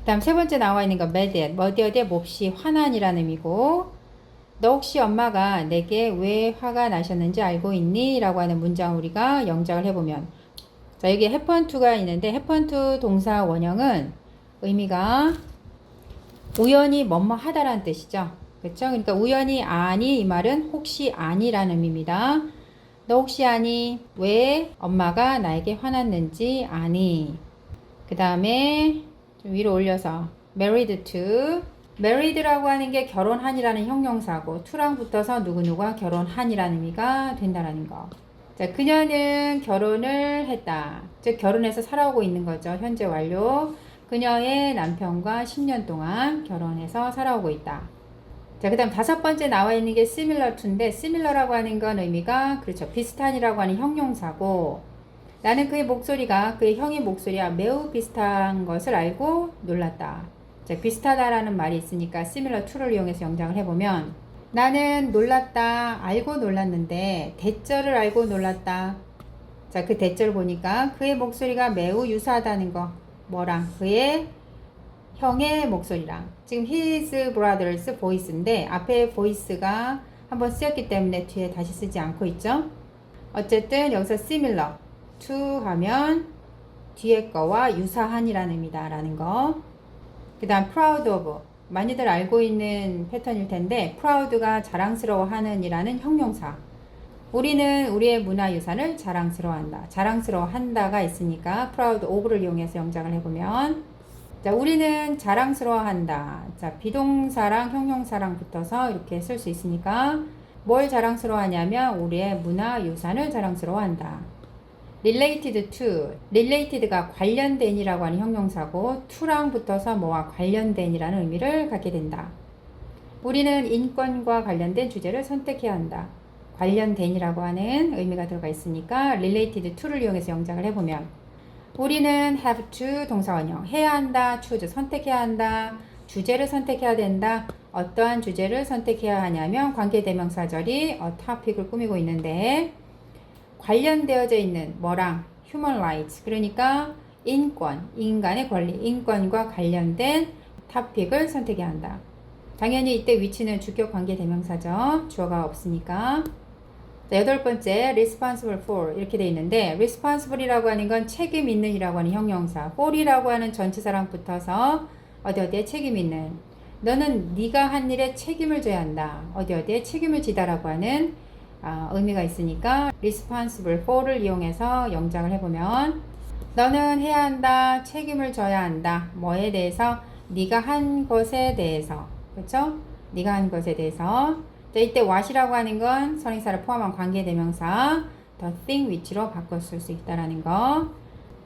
Speaker 1: 그 다음 세 번째 나와 있는 건 mad at, 어디에 몹시 화난이라는 의미고, 너 혹시 엄마가 내게 왜 화가 나셨는지 알고 있니? 라고 하는 문장 우리가 영작을 해보면, 자, 여기 happen to가 있는데 happen to 동사 원형은 의미가 우연히 뭐뭐 하다라는 뜻이죠. 그렇죠? 그러니까 우연히 아니, 이 말은 혹시 아니라는 의미입니다. 너 혹시 아니? 왜 엄마가 나에게 화났는지 아니? 그 다음에 좀 위로 올려서 married to. married라고 하는 게 결혼한이라는 형용사고 to랑 붙어서 누구누구와 결혼한이라는 의미가 된다라는 거. 자, 그녀는 결혼을 했다. 즉 결혼해서 살아오고 있는 거죠. 현재 완료. 그녀의 남편과 10년 동안 결혼해서 살아오고 있다. 자, 그 다음 다섯 번째 나와 있는 게 similar to인데, similar라고 하는 건 의미가 그렇죠, 비슷한이라고 하는 형용사고, 나는 그의 목소리가 그의 형의 목소리와 매우 비슷한 것을 알고 놀랐다. 자, 비슷하다라는 말이 있으니까 similar to를 이용해서 영작을 해보면, 나는 놀랐다, 알고 놀랐는데 대절을 알고 놀랐다. 자, 그 대절 보니까 그의 목소리가 매우 유사하다는 거. 뭐랑? 그의 형의 목소리랑. 지금 his brother's voice인데 앞에 voice가 한번 쓰였기 때문에 뒤에 다시 쓰지 않고 있죠. 어쨌든 여기서 similar to 하면 뒤에 거와 유사한이라는 의미다 라는 거. 그 다음 proud of, 많이들 알고 있는 패턴일 텐데 proud가 자랑스러워하는 이라는 형용사. 우리는 우리의 문화유산을 자랑스러워한다. 자랑스러워한다가 있으니까 proud of를 이용해서 영작을 해보면, 자, 우리는 자랑스러워한다. 자, 비동사랑 형용사랑 붙어서 이렇게 쓸 수 있으니까 뭘 자랑스러워하냐면 우리의 문화유산을 자랑스러워한다. related to, related가 관련된이라고 하는 형용사고 to랑 붙어서 뭐와 관련된이라는 의미를 갖게 된다. 우리는 인권과 관련된 주제를 선택해야 한다. 관련된이라고 하는 의미가 들어가 있으니까 related to를 이용해서 영작을 해보면 우리는 have to 동사원형 해야 한다, choose 선택해야 한다, 주제를 선택해야 된다. 어떠한 주제를 선택해야 하냐면 관계대명사절이 topic을 꾸미고 있는데 관련되어져 있는 뭐랑 human rights 그러니까 인권, 인간의 권리, 인권과 관련된 topic을 선택해야 한다. 당연히 이때 위치는 주격 관계대명사죠. 주어가 없으니까. 자, 여덟 번째 responsible for 이렇게 돼 있는데 responsible이라고 하는 건 책임 있는 이라고 하는 형용사 for이라고 하는 전치사랑 붙어서 어디에 책임 있는 너는 네가 한 일에 책임을 져야 한다. 어디에 책임을 지다라고 하는 의미가 있으니까 responsible for를 이용해서 영작을 해보면 너는 해야 한다. 책임을 져야 한다. 뭐에 대해서? 네가 한 것에 대해서. 그렇죠? 네가 한 것에 대해서. 자, 이때 what이라고 하는 건 선행사를 포함한 관계대명사 the thing which로 바꿨을 수 있다라는 거.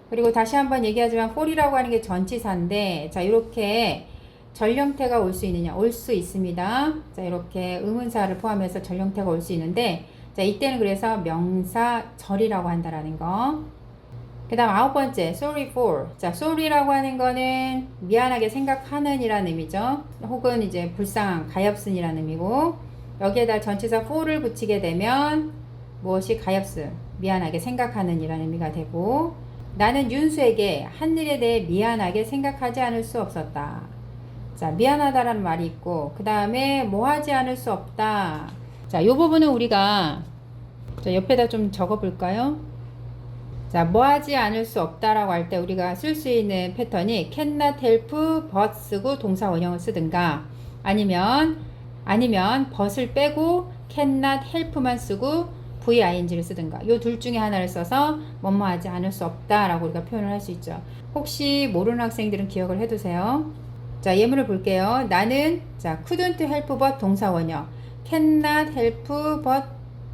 Speaker 1: 그리고 다시 한번 얘기하지만 for이라고 하는 게 전치사인데 자, 이렇게 전형태가 올 수 있느냐? 올 수 있습니다. 자, 이렇게 의문사를 포함해서 전형태가 올 수 있는데 자, 이때는 그래서 명사절이라고 한다라는 거. 그 다음 아홉 번째 sorry for. 자, sorry라고 하는 거는 미안하게 생각하는 이라는 의미죠. 혹은 이제 불쌍한, 가엾은 이라는 의미고 여기에다 전치사 for를 붙이게 되면 무엇이 가엾은, 미안하게 생각하는 이라는 의미가 되고 나는 윤수에게 한 일에 대해 미안하게 생각하지 않을 수 없었다. 자, 미안하다라는 말이 있고 그 다음에 뭐 하지 않을 수 없다. 자, 이 부분은 우리가 자, 옆에다 좀 적어 볼까요? 자, 뭐 하지 않을 수 없다라고 할 때 우리가 쓸 수 있는 패턴이 cannot help but 쓰고 동사 원형을 쓰든가 아니면 but을 빼고 cannot help만 쓰고 VING를 쓰든가 이 둘 중에 하나를 써서 뭐뭐 하지 않을 수 없다라고 우리가 표현을 할 수 있죠. 혹시 모르는 학생들은 기억을 해두세요. 자, 예문을 볼게요. 나는 자 couldn't help but 동사 원형 cannot help but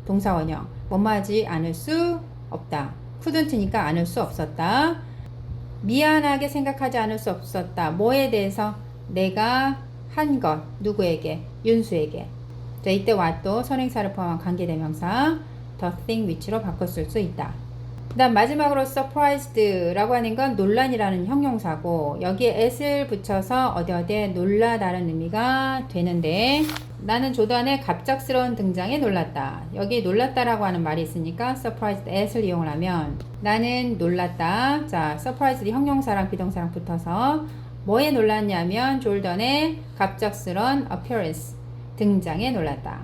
Speaker 1: 동사 원형 뭐뭐 하지 않을 수 없다. couldn't니까 않을 수 없었다. 미안하게 생각하지 않을 수 없었다. 뭐에 대해서? 내가 한 것. 누구에게? 윤수에게. 자, 이때 what도 선행사를 포함한 관계대명사 the thing which로 바꿨을 수 있다. 그 다음 마지막으로 surprised라고 하는 건 논란이라는 형용사고 여기에 at을 붙여서 어디에 놀라다는 의미가 되는데 나는 조던의 갑작스러운 등장에 놀랐다. 여기 놀랐다라고 하는 말이 있으니까 surprised at을 이용을 하면 나는 놀랐다. 자, surprised 형용사랑 비동사랑 붙어서 뭐에 놀랐냐면 조던의 갑작스러운 appearance 등장에 놀랐다.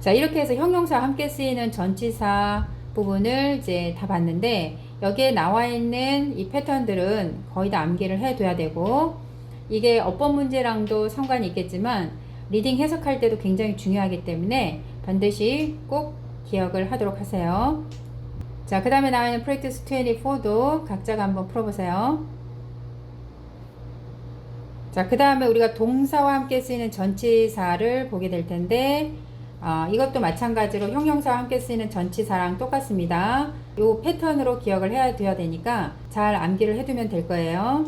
Speaker 1: 자, 이렇게 해서 형용사와 함께 쓰이는 전치사 부분을 이제 다 봤는데 여기에 나와 있는 이 패턴들은 거의 다 암기를 해둬야 되고 이게 어법 문제랑도 상관이 있겠지만 리딩 해석할 때도 굉장히 중요하기 때문에 반드시 꼭 기억을 하도록 하세요. 자, 그 다음에 나와 있는 practice 24도 각자가 한번 풀어보세요. 자, 그 다음에 우리가 동사와 함께 쓰이는 전치사를 보게 될 텐데 이것도 마찬가지로 형용사와 함께 쓰이는 전치사랑 똑같습니다. 이 패턴으로 기억을 해야 되니까 잘 암기를 해두면 될 거예요.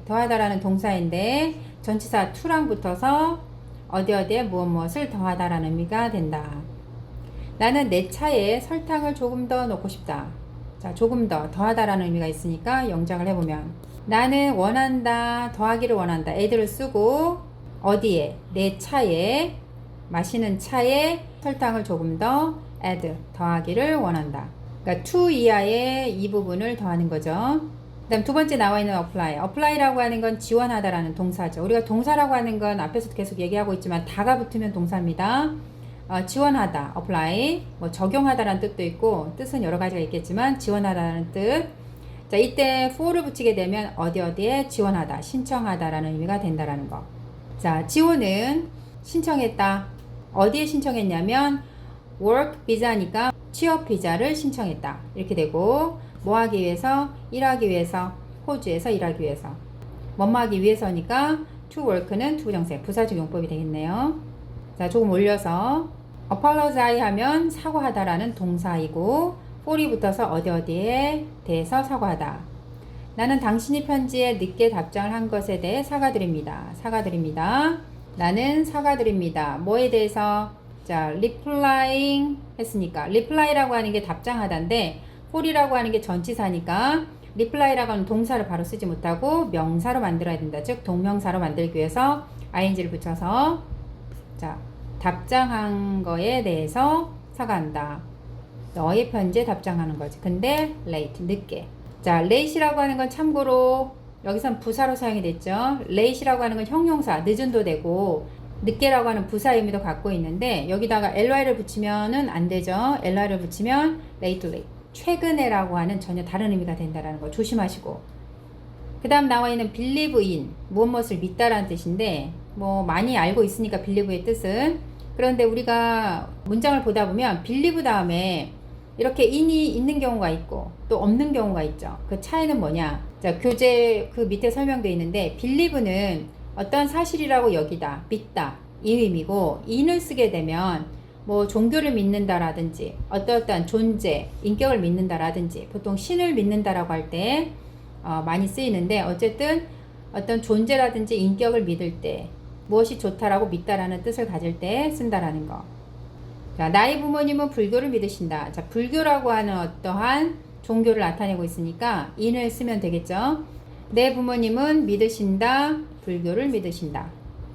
Speaker 1: 더하다라는 동사인데 전치사 to랑 붙어서 어디에 무엇을 더하다라는 의미가 된다. 나는 내 차에 설탕을 조금 더 넣고 싶다. 자, 조금 더하다라는 의미가 있으니까 영작을 해보면 나는 원한다, 더하기를 원한다. 애들을 쓰고 어디에? 내 차에 마시는 차에 설탕을 조금 더 add, 더하기를 원한다. 그러니까 to 이하의 이 부분을 더하는 거죠. 그 다음 두 번째 나와 있는 apply라고 하는 건 지원하다라는 동사죠. 우리가 동사라고 하는 건 앞에서도 계속 얘기하고 있지만 다가 붙으면 동사입니다. 지원하다, apply, 뭐 적용하다라는 뜻도 있고 뜻은 여러 가지가 있겠지만 지원하다라는 뜻. 자, 이때 for를 붙이게 되면 어디에 지원하다, 신청하다라는 의미가 된다라는 거. 자, 지원은 신청했다. 어디에 신청했냐면 work 비자니까 취업 비자를 신청했다. 이렇게 되고 뭐 하기 위해서? 일하기 위해서. 호주에서 일하기 위해서. 뭐뭐 하기 위해서니까 to work는 투부정세 부사적 용법이 되겠네요. 자, 조금 올려서 apologize 하면 사과하다라는 동사이고 for이 붙어서 어디 어디에 대해서 사과하다. 나는 당신이 편지에 늦게 답장을 한 것에 대해 사과드립니다. 사과드립니다. 나는 사과드립니다. 뭐에 대해서? 자, replying 했으니까 reply라고 하는 게 답장하다인데 for이라고 하는 게 전치사니까 reply라고 하는 동사를 바로 쓰지 못하고 명사로 만들어야 된다. 즉 동명사로 만들기 위해서 ing를 붙여서 자, 답장한 거에 대해서 사과한다. 너의 편지에 답장하는 거지. 근데 late, 늦게. 자, late이라고 하는 건 참고로 여기선 부사로 사용이 됐죠. late이라고 하는 건 형용사, 늦은도 되고 늦게라고 하는 부사 의미도 갖고 있는데 여기다가 ly를 붙이면은 안 되죠. ly를 붙이면 late, late. 최근에라고 하는 전혀 다른 의미가 된다라는 거 조심하시고. 그 다음 나와 있는 believe in, 무엇을 믿다라는 뜻인데 뭐 많이 알고 있으니까 believe의 뜻은. 그런데 우리가 문장을 보다 보면 believe 다음에 이렇게 in이 있는 경우가 있고 또 없는 경우가 있죠. 그 차이는 뭐냐? 자, 교재 그 밑에 설명되어 있는데 believe는 어떤 사실이라고 여기다, 믿다 이 의미고 in을 쓰게 되면 뭐 종교를 믿는다라든지 어떠한 존재, 인격을 믿는다라든지 보통 신을 믿는다라고 할 때 많이 쓰이는데 어쨌든 어떤 존재라든지 인격을 믿을 때 무엇이 좋다라고 믿다라는 뜻을 가질 때 쓴다라는 거. 자, 나의 부모님은 불교를 믿으신다. 자, 불교라고 하는 어떠한 종교를 나타내고 있으니까 in을 쓰면 되겠죠. 내 부모님은 믿으신다. 불교를 믿으신다.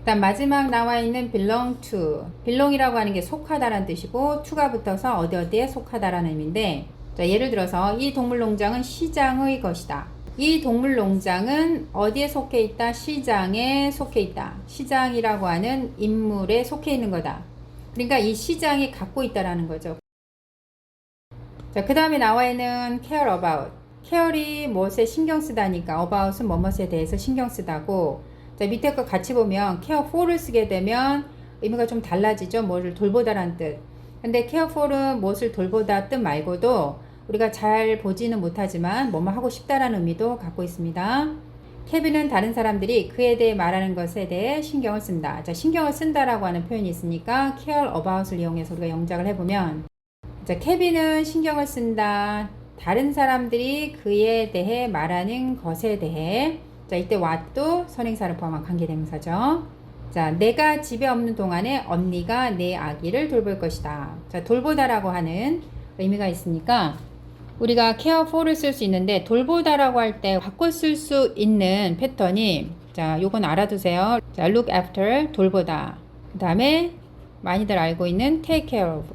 Speaker 1: 다음 마지막 나와 있는 belong to. belong이라고 하는 게 속하다라는 뜻이고 to가 붙어서 어디 어디에 속하다라는 의미인데 자, 예를 들어서 이 동물농장은 시장의 것이다. 이 동물농장은 어디에 속해 있다? 시장에 속해 있다. 시장이라고 하는 인물에 속해 있는 거다. 그러니까 이 시장이 갖고 있다라는 거죠. 자, 그 다음에 나와 있는 care about. care이 무엇에 신경 쓰다니까 about은 뭐뭐에 대해서 신경 쓰다고. 자, 밑에 거 같이 보면 care for를 쓰게 되면 의미가 좀 달라지죠. 뭐를 돌보다라는 뜻. 근데 care for은 무엇을 돌보다 뜻 말고도 우리가 잘 보지는 못하지만 뭐뭐 하고 싶다라는 의미도 갖고 있습니다. 케빈은 다른 사람들이 그에 대해 말하는 것에 대해 신경을 쓴다. 자, 신경을 쓴다라고 하는 표현이 있으니까 care about을 이용해서 우리가 영작을 해보면 자, 케빈은 신경을 쓴다. 다른 사람들이 그에 대해 말하는 것에 대해 자, 이때 what도 선행사를 포함한 관계대명사죠. 자, 내가 집에 없는 동안에 언니가 내 아기를 돌볼 것이다. 자, 돌보다라고 하는 의미가 있으니까 우리가 care for를 쓸 수 있는데 돌보다라고 할 때 바꿔 쓸 수 있는 패턴이 자, 요건 알아두세요. 자, look after 돌보다. 그 다음에 많이들 알고 있는 take care of.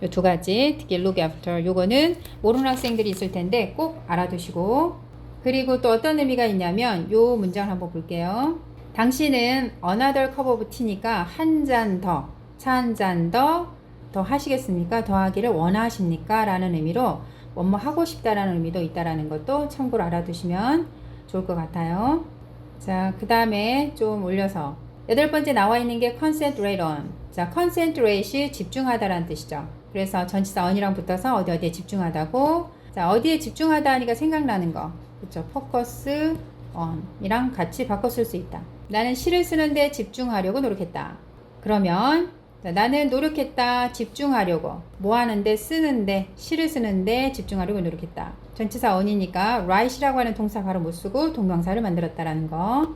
Speaker 1: 요 두 가지, 특히 look after 요거는 모르는 학생들이 있을 텐데 꼭 알아두시고. 그리고 또 어떤 의미가 있냐면 요 문장을 한번 볼게요. 당신은 another cup of tea니까 한 잔 더, 차 한 잔 더 하시겠습니까? 더 하기를 원하십니까? 라는 의미로 뭐뭐 하고 싶다라는 의미도 있다라는 것도 참고로 알아두시면 좋을 것 같아요. 자, 그 다음에 좀 올려서 8번째 나와 있는 게 concentrate on. 자, concentrate이 집중하다라는 뜻이죠. 그래서 전치사 on이랑 붙어서 어디 어디에 집중하다고. 자, 어디에 집중하다 하니까 생각나는 거. 그쵸? focus on 이랑 같이 바꿔 쓸 수 있다. 나는 시를 쓰는데 집중하려고 노력했다. 그러면 자, 나는 노력했다. 집중하려고. 뭐 하는데? 쓰는데. 시를 쓰는데 집중하려고 노력했다. 전치사 on이니까 write이라고 하는 동사 바로 못 쓰고 동명사를 만들었다라는 거.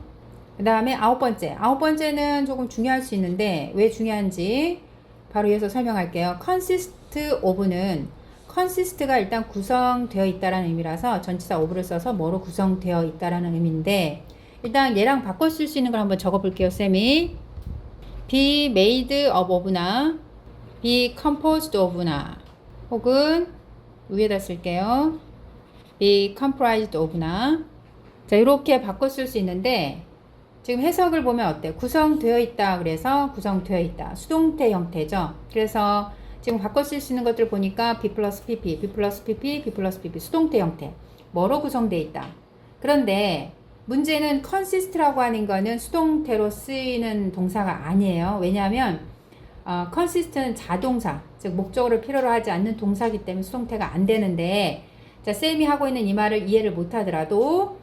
Speaker 1: 그 다음에 9번째. 9번째는 조금 중요할 수 있는데 왜 중요한지 바로 이어서 설명할게요. consist of는 consist가 일단 구성되어 있다라는 의미라서 전치사 of를 써서 뭐로 구성되어 있다라는 의미인데 일단 얘랑 바꿔 쓸 수 있는 걸 한번 적어 볼게요. 쌤이 be made of of나 be composed of나 혹은 위에다 쓸게요. be comprised of나 자, 이렇게 바꿔 쓸 수 있는데 지금 해석을 보면 어때? 구성되어 있다 그래서 구성되어 있다. 수동태 형태죠. 그래서 지금 바꿔 쓸 수 있는 것들 보니까 B 플러스 PP, B 플러스 PP, B 플러스 PP 수동태 형태. 뭐로 구성되어 있다. 그런데 문제는 consist라고 하는 거는 수동태로 쓰이는 동사가 아니에요. 왜냐하면 consist는 자동사, 즉 목적어를 필요로 하지 않는 동사이기 때문에 수동태가 안 되는데 자, 쌤이 하고 있는 이 말을 이해를 못 하더라도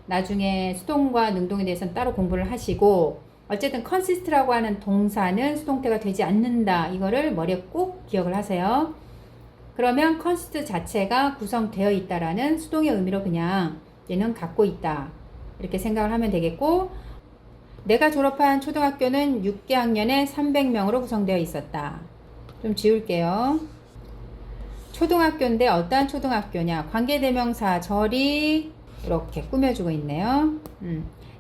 Speaker 1: 나중에 수동과 능동에 대해서는 따로 공부를 하시고 어쨌든 consist라고 하는 동사는 수동태가 되지 않는다. 이거를 머리에 꼭 기억을 하세요. 그러면 컨시스트 자체가 구성되어 있다라는 수동의 의미로 그냥 얘는 갖고 있다. 이렇게 생각을 하면 되겠고, 내가 졸업한 초등학교는 6개 학년에 300명으로 구성되어 있었다. 좀 지울게요. 초등학교인데 어떠한 초등학교냐? 관계대명사 절이 이렇게 꾸며주고 있네요.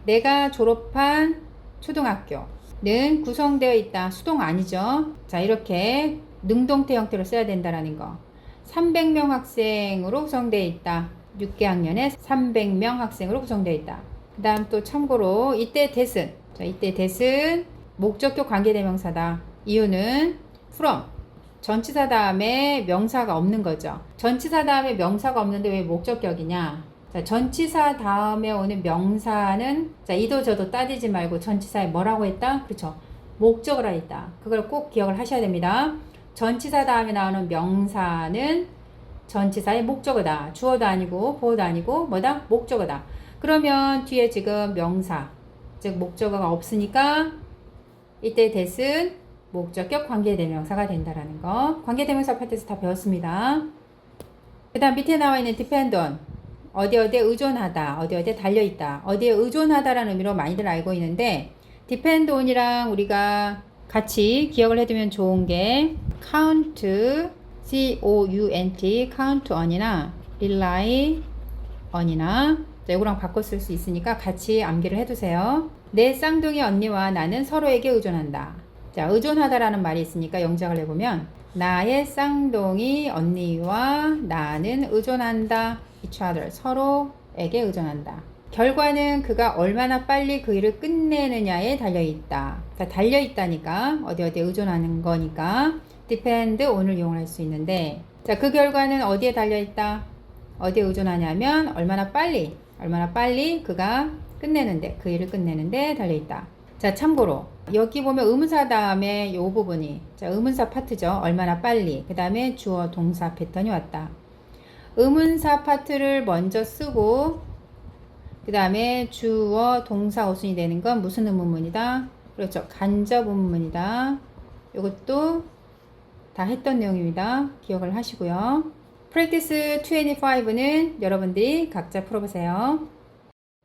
Speaker 1: 내가 졸업한 초등학교는 구성되어 있다. 수동 아니죠? 자, 이렇게 능동태 형태로 써야 된다라는 거. 300명 학생으로 구성되어 있다. 6개 학년에 300명 학생으로 구성되어 있다. 그 다음 또 참고로 이때 that은, 자, 이때 that은 목적격 관계대명사다. 이유는 from, 전치사 다음에 명사가 없는 거죠. 전치사 다음에 명사가 없는데 왜 목적격이냐? 자, 전치사 다음에 오는 명사는, 자, 이도 저도 따지지 말고 전치사에 뭐라고 했다? 그렇죠. 목적을 했다. 그걸 꼭 기억을 하셔야 됩니다. 전치사 다음에 나오는 명사는 전치사의 목적어다. 주어도 아니고 보어도 아니고 뭐다? 목적어다. 그러면 뒤에 지금 명사, 즉 목적어가 없으니까 이때 that은 목적격 관계대명사가 된다라는 거. 관계대명사 파트에서 다 배웠습니다. 그 다음 밑에 나와 있는 depend on, 어디에 의존하다, 어디에 달려있다, 어디에 의존하다라는 의미로 많이들 알고 있는데, depend on이랑 우리가 같이 기억을 해두면 좋은 게 count, count, count on이나 rely on이나, 자, 이거랑 바꿔 쓸 수 있으니까 같이 암기를 해두세요. 내 쌍둥이 언니와 나는 서로에게 의존한다. 자, 의존하다라는 말이 있으니까 영작을 해보면, 나의 쌍둥이 언니와 나는 의존한다. each other, 서로에게 의존한다. 결과는 그가 얼마나 빨리 그 일을 끝내느냐에 달려있다. 자, 달려있다니까 어디에 의존하는 거니까 depend on을 이용할 수 있는데, 자, 그 결과는 어디에 달려있다? 어디에 의존하냐면 얼마나 빨리 그가 끝내는데, 그 일을 끝내는데 달려있다. 자, 참고로 여기 보면 의문사 다음에 이 부분이, 자, 의문사 파트죠. 얼마나 빨리. 그 다음에 주어 동사 패턴이 왔다. 의문사 파트를 먼저 쓰고 그 다음에 주어 동사 어순이 되는 건 무슨 의문문이다? 그렇죠. 간접 의문문이다. 이것도 다 했던 내용입니다. 기억을 하시고요. 프랙티스 25는 여러분들이 각자 풀어보세요.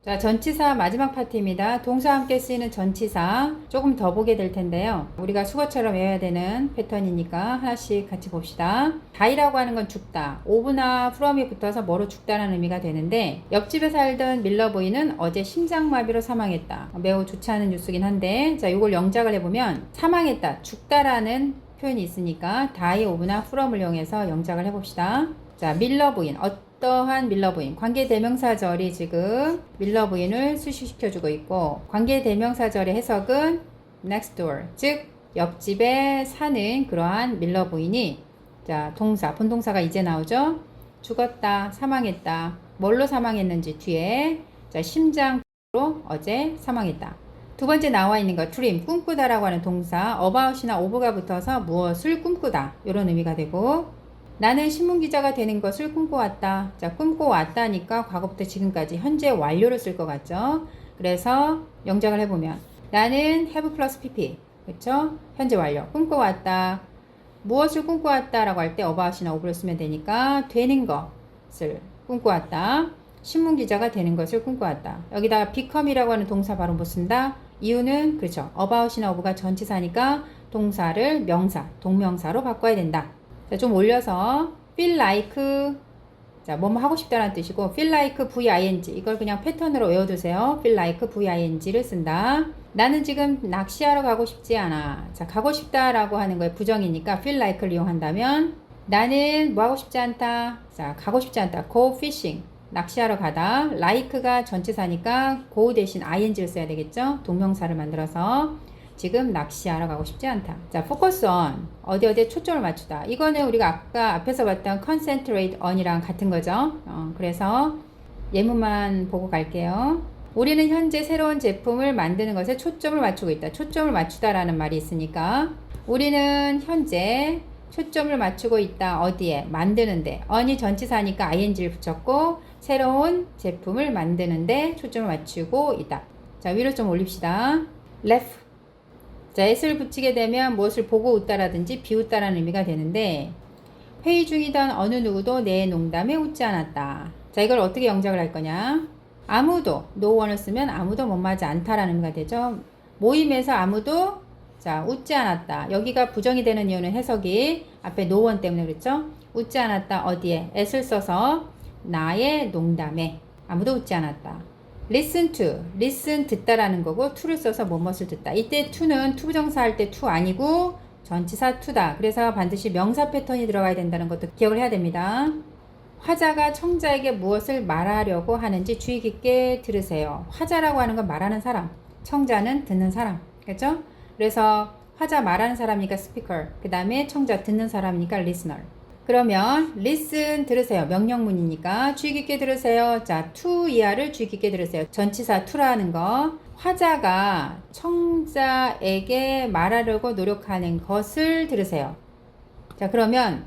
Speaker 1: 자, 전치사 마지막 파트입니다. 동사와 함께 쓰이는 전치사 조금 더 보게 될 텐데요. 우리가 수거처럼 외워야 되는 패턴이니까 하나씩 같이 봅시다. die라고 하는 건 죽다. of나 from이 붙어서 뭐로 죽다라는 의미가 되는데, 옆집에 살던 밀러 부인은 어제 심장마비로 사망했다. 매우 좋지 않은 뉴스긴 한데, 자, 이걸 영작을 해보면 사망했다, 죽다라는 표현이 있으니까 die, of나 from을 이용해서 영작을 해봅시다. 자, 밀러 부인, 어떠한 밀러 부인, 관계대명사절이 지금 밀러 부인을 수식시켜주고 있고, 관계대명사절의 해석은 next door, 즉 옆집에 사는 그러한 밀러 부인이, 자, 동사, 본동사가 이제 나오죠. 죽었다, 사망했다. 뭘로 사망했는지 뒤에, 자, 심장으로 어제 사망했다. 두 번째 나와 있는 거 dream, 꿈꾸다라고 하는 동사 about이나 of가 붙어서 무엇을 꿈꾸다, 이런 의미가 되고, 나는 신문기자가 되는 것을 꿈꿔왔다. 자, 꿈꿔왔다니까 과거부터 지금까지 현재 완료를 쓸 것 같죠? 그래서 영작을 해보면 나는 have plus pp, 그쵸? 현재 완료. 꿈꿔왔다. 무엇을 꿈꿔왔다 라고 할 때 about이나 of를 쓰면 되니까 되는 것을 꿈꿔왔다. 신문기자가 되는 것을 꿈꿔왔다. 여기다 become이라고 하는 동사 바로 못 쓴다. 이유는 그렇죠. about이나 of가 전치사니까 동사를 명사, 동명사로 바꿔야 된다. 자, 좀 올려서 feel like, 자, 뭐뭐 하고 싶다라는 뜻이고, feel like v-ing, 이걸 그냥 패턴으로 외워두세요. feel like v-ing를 쓴다. 나는 지금 낚시하러 가고 싶지 않아. 자, 가고 싶다라고 하는 거에 부정이니까 feel like를 이용한다면, 나는 뭐 하고 싶지 않다. 자, 가고 싶지 않다. go fishing, 낚시하러 가다. like가 전치사니까 go 대신 ing를 써야 되겠죠. 동명사를 만들어서 지금 낚시하러 가고 싶지 않다. 자, focus on, 어디에 초점을 맞추다. 이거는 우리가 아까 앞에서 봤던 concentrate on이랑 같은 거죠. 그래서 예문만 보고 갈게요. 우리는 현재 새로운 제품을 만드는 것에 초점을 맞추고 있다. 초점을 맞추다라는 말이 있으니까 우리는 현재 초점을 맞추고 있다. 어디에? 만드는데. on이 전치사니까 ing를 붙였고, 새로운 제품을 만드는데 초점을 맞추고 있다. 자, 위로 좀 올립시다. left, 자, s를 붙이게 되면 무엇을 보고 웃다라든지 비웃다라는 의미가 되는데, 회의 중이던 어느 누구도 내 농담에 웃지 않았다. 자, 이걸 어떻게 영작을 할 거냐? 아무도, no one을 쓰면 아무도 못마지 않다라는 의미가 되죠. 모임에서 아무도 자, 웃지 않았다. 여기가 부정이 되는 이유는 해석이 앞에 no one 때문에 그랬죠? 웃지 않았다. 어디에? at을 써서 나의 농담에 아무도 웃지 않았다. listen to, listen 듣다라는 거고 to를 써서 뭐뭇을 듣다. 이때 to는 투부정사 할 때 to 아니고 전치사 to다. 그래서 반드시 명사 패턴이 들어가야 된다는 것도 기억을 해야 됩니다. 화자가 청자에게 무엇을 말하려고 하는지 주의 깊게 들으세요. 화자라고 하는 건 말하는 사람, 청자는 듣는 사람. 그렇죠? 그래서 화자 말하는 사람이니까 speaker, 그 다음에 청자 듣는 사람이니까 listener. 그러면 listen 들으세요. 명령문이니까 주의 깊게 들으세요. 자, to 이하를 주의 깊게 들으세요. 전치사 to라는 거. 화자가 청자에게 말하려고 노력하는 것을 들으세요. 자, 그러면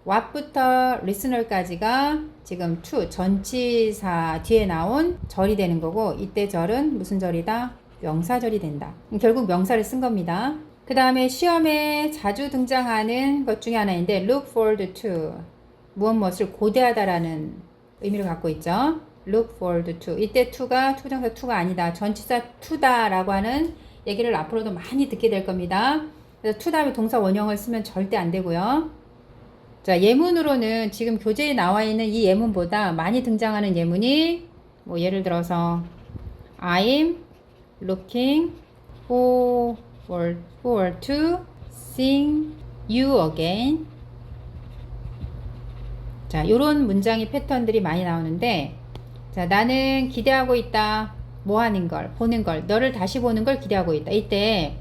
Speaker 1: what부터 listener까지가 지금 to 전치사 뒤에 나온 절이 되는 거고, 이때 절은 무슨 절이다? 명사절이 된다. 결국 명사를 쓴 겁니다. 그 다음에 시험에 자주 등장하는 것 중에 하나인데 look forward to, 무엇을 고대하다라는 의미를 갖고 있죠. look forward to. 이때 to가 투정사 to가 아니다. 전치사 to다라고 하는 얘기를 앞으로도 많이 듣게 될 겁니다. 그래서 to 다음에 동사 원형을 쓰면 절대 안 되고요. 자, 예문으로는 지금 교재에 나와 있는 이 예문보다 많이 등장하는 예문이 뭐 예를 들어서 I'm looking forward to seeing you again. 자, 요런 문장의 패턴들이 많이 나오는데, 자, 나는 기대하고 있다. 뭐 하는 걸? 보는 걸. 너를 다시 보는 걸 기대하고 있다. 이때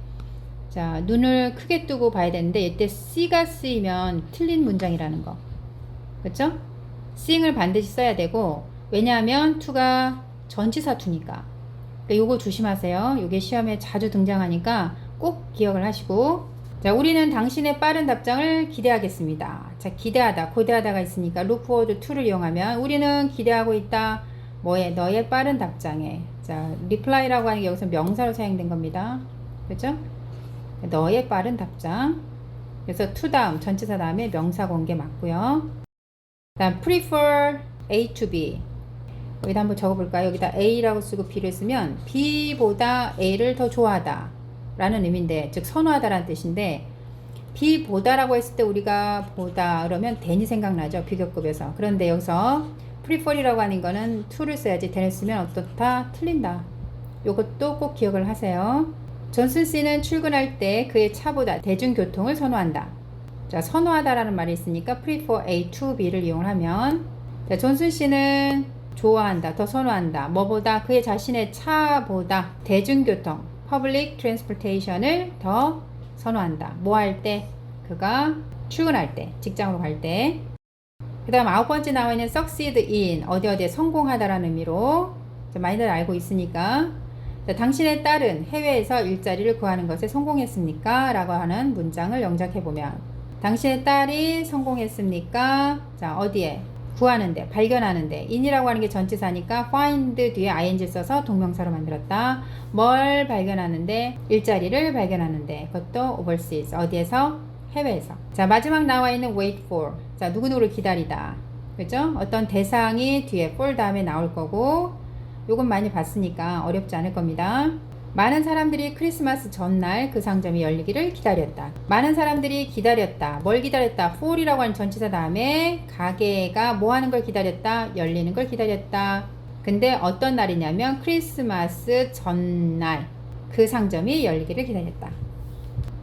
Speaker 1: 자, 눈을 크게 뜨고 봐야 되는데 이때 C가 쓰이면 틀린 문장이라는 거. 그렇죠? seeing을 반드시 써야 되고, 왜냐하면 to가 전치사 to니까. 요거 조심하세요. 요게 시험에 자주 등장하니까 꼭 기억을 하시고. 자, 우리는 당신의 빠른 답장을 기대하겠습니다. 자, 기대하다, 고대하다가 있으니까 look forward to를 이용하면 우리는 기대하고 있다. 뭐에? 너의 빠른 답장에. 자, reply라고 하는 게 여기서 명사로 사용된 겁니다. 그렇죠? 너의 빠른 답장. 그래서 to 다음, 전치사 다음에 명사 건 게 맞고요. 다음 prefer A to B. 여기다 한번 적어볼까요? 여기다 A라고 쓰고 B를 쓰면 B보다 A를 더 좋아하다 라는 의미인데, 즉 선호하다 라는 뜻인데, B보다라고 했을 때 우리가 보다 그러면 than이 생각나죠, 비교급에서. 그런데 여기서 prefer이라고 하는 거는 to를 써야지 than을 쓰면 어떻다? 틀린다. 요것도 꼭 기억을 하세요. 존슨 씨는 출근할 때 그의 차보다 대중교통을 선호한다. 자, 선호하다라는 말이 있으니까 prefer A to B를 이용하면, 자, 존슨 씨는 좋아한다, 더 선호한다. 뭐보다? 그의 자신의 차보다 대중교통, public transportation을 더 선호한다. 뭐 할 때? 그가 출근할 때, 직장으로 갈 때. 그 다음 9번째 나와 있는 succeed in, 어디에 성공하다라는 의미로 많이들 알고 있으니까. 자, 당신의 딸은 해외에서 일자리를 구하는 것에 성공했습니까? 라고 하는 문장을 영작해보면, 당신의 딸이 성공했습니까? 자, 어디에? 구하는데, 발견하는데. in이라고 하는 게 전치사니까 find 뒤에 ing 써서 동명사로 만들었다. 뭘 발견하는데? 일자리를 발견하는데. 그것도 overseas. 어디에서? 해외에서. 자, 마지막 나와 있는 wait for. 자, 누구누구를 기다리다. 그죠? 어떤 대상이 뒤에 for 다음에 나올 거고, 요건 많이 봤으니까 어렵지 않을 겁니다. 많은 사람들이 크리스마스 전날 그 상점이 열리기를 기다렸다. 많은 사람들이 기다렸다. 뭘 기다렸다? for이라고 하는 전치사 다음에 가게가 뭐 하는 걸 기다렸다? 열리는 걸 기다렸다. 근데 어떤 날이냐면 크리스마스 전날 그 상점이 열리기를 기다렸다.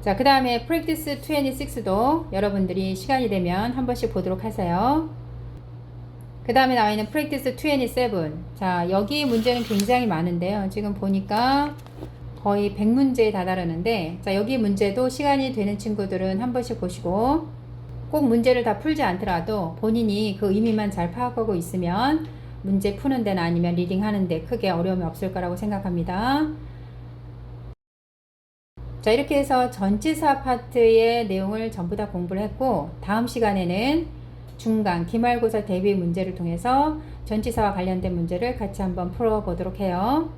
Speaker 1: 자, 그 다음에 practice 26도 여러분들이 시간이 되면 한 번씩 보도록 하세요. 그 다음에 나와 있는 practice 27. 자, 여기 문제는 굉장히 많은데요. 지금 보니까 거의 100문제에 다다르는데, 자, 여기 문제도 시간이 되는 친구들은 한 번씩 보시고, 꼭 문제를 다 풀지 않더라도 본인이 그 의미만 잘 파악하고 있으면 문제 푸는 데나 아니면 리딩 하는데 크게 어려움이 없을 거라고 생각합니다. 자, 이렇게 해서 전치사 파트의 내용을 전부 다 공부를 했고, 다음 시간에는 중간 기말고사 대비 문제를 통해서 전치사와 관련된 문제를 같이 한번 풀어보도록 해요.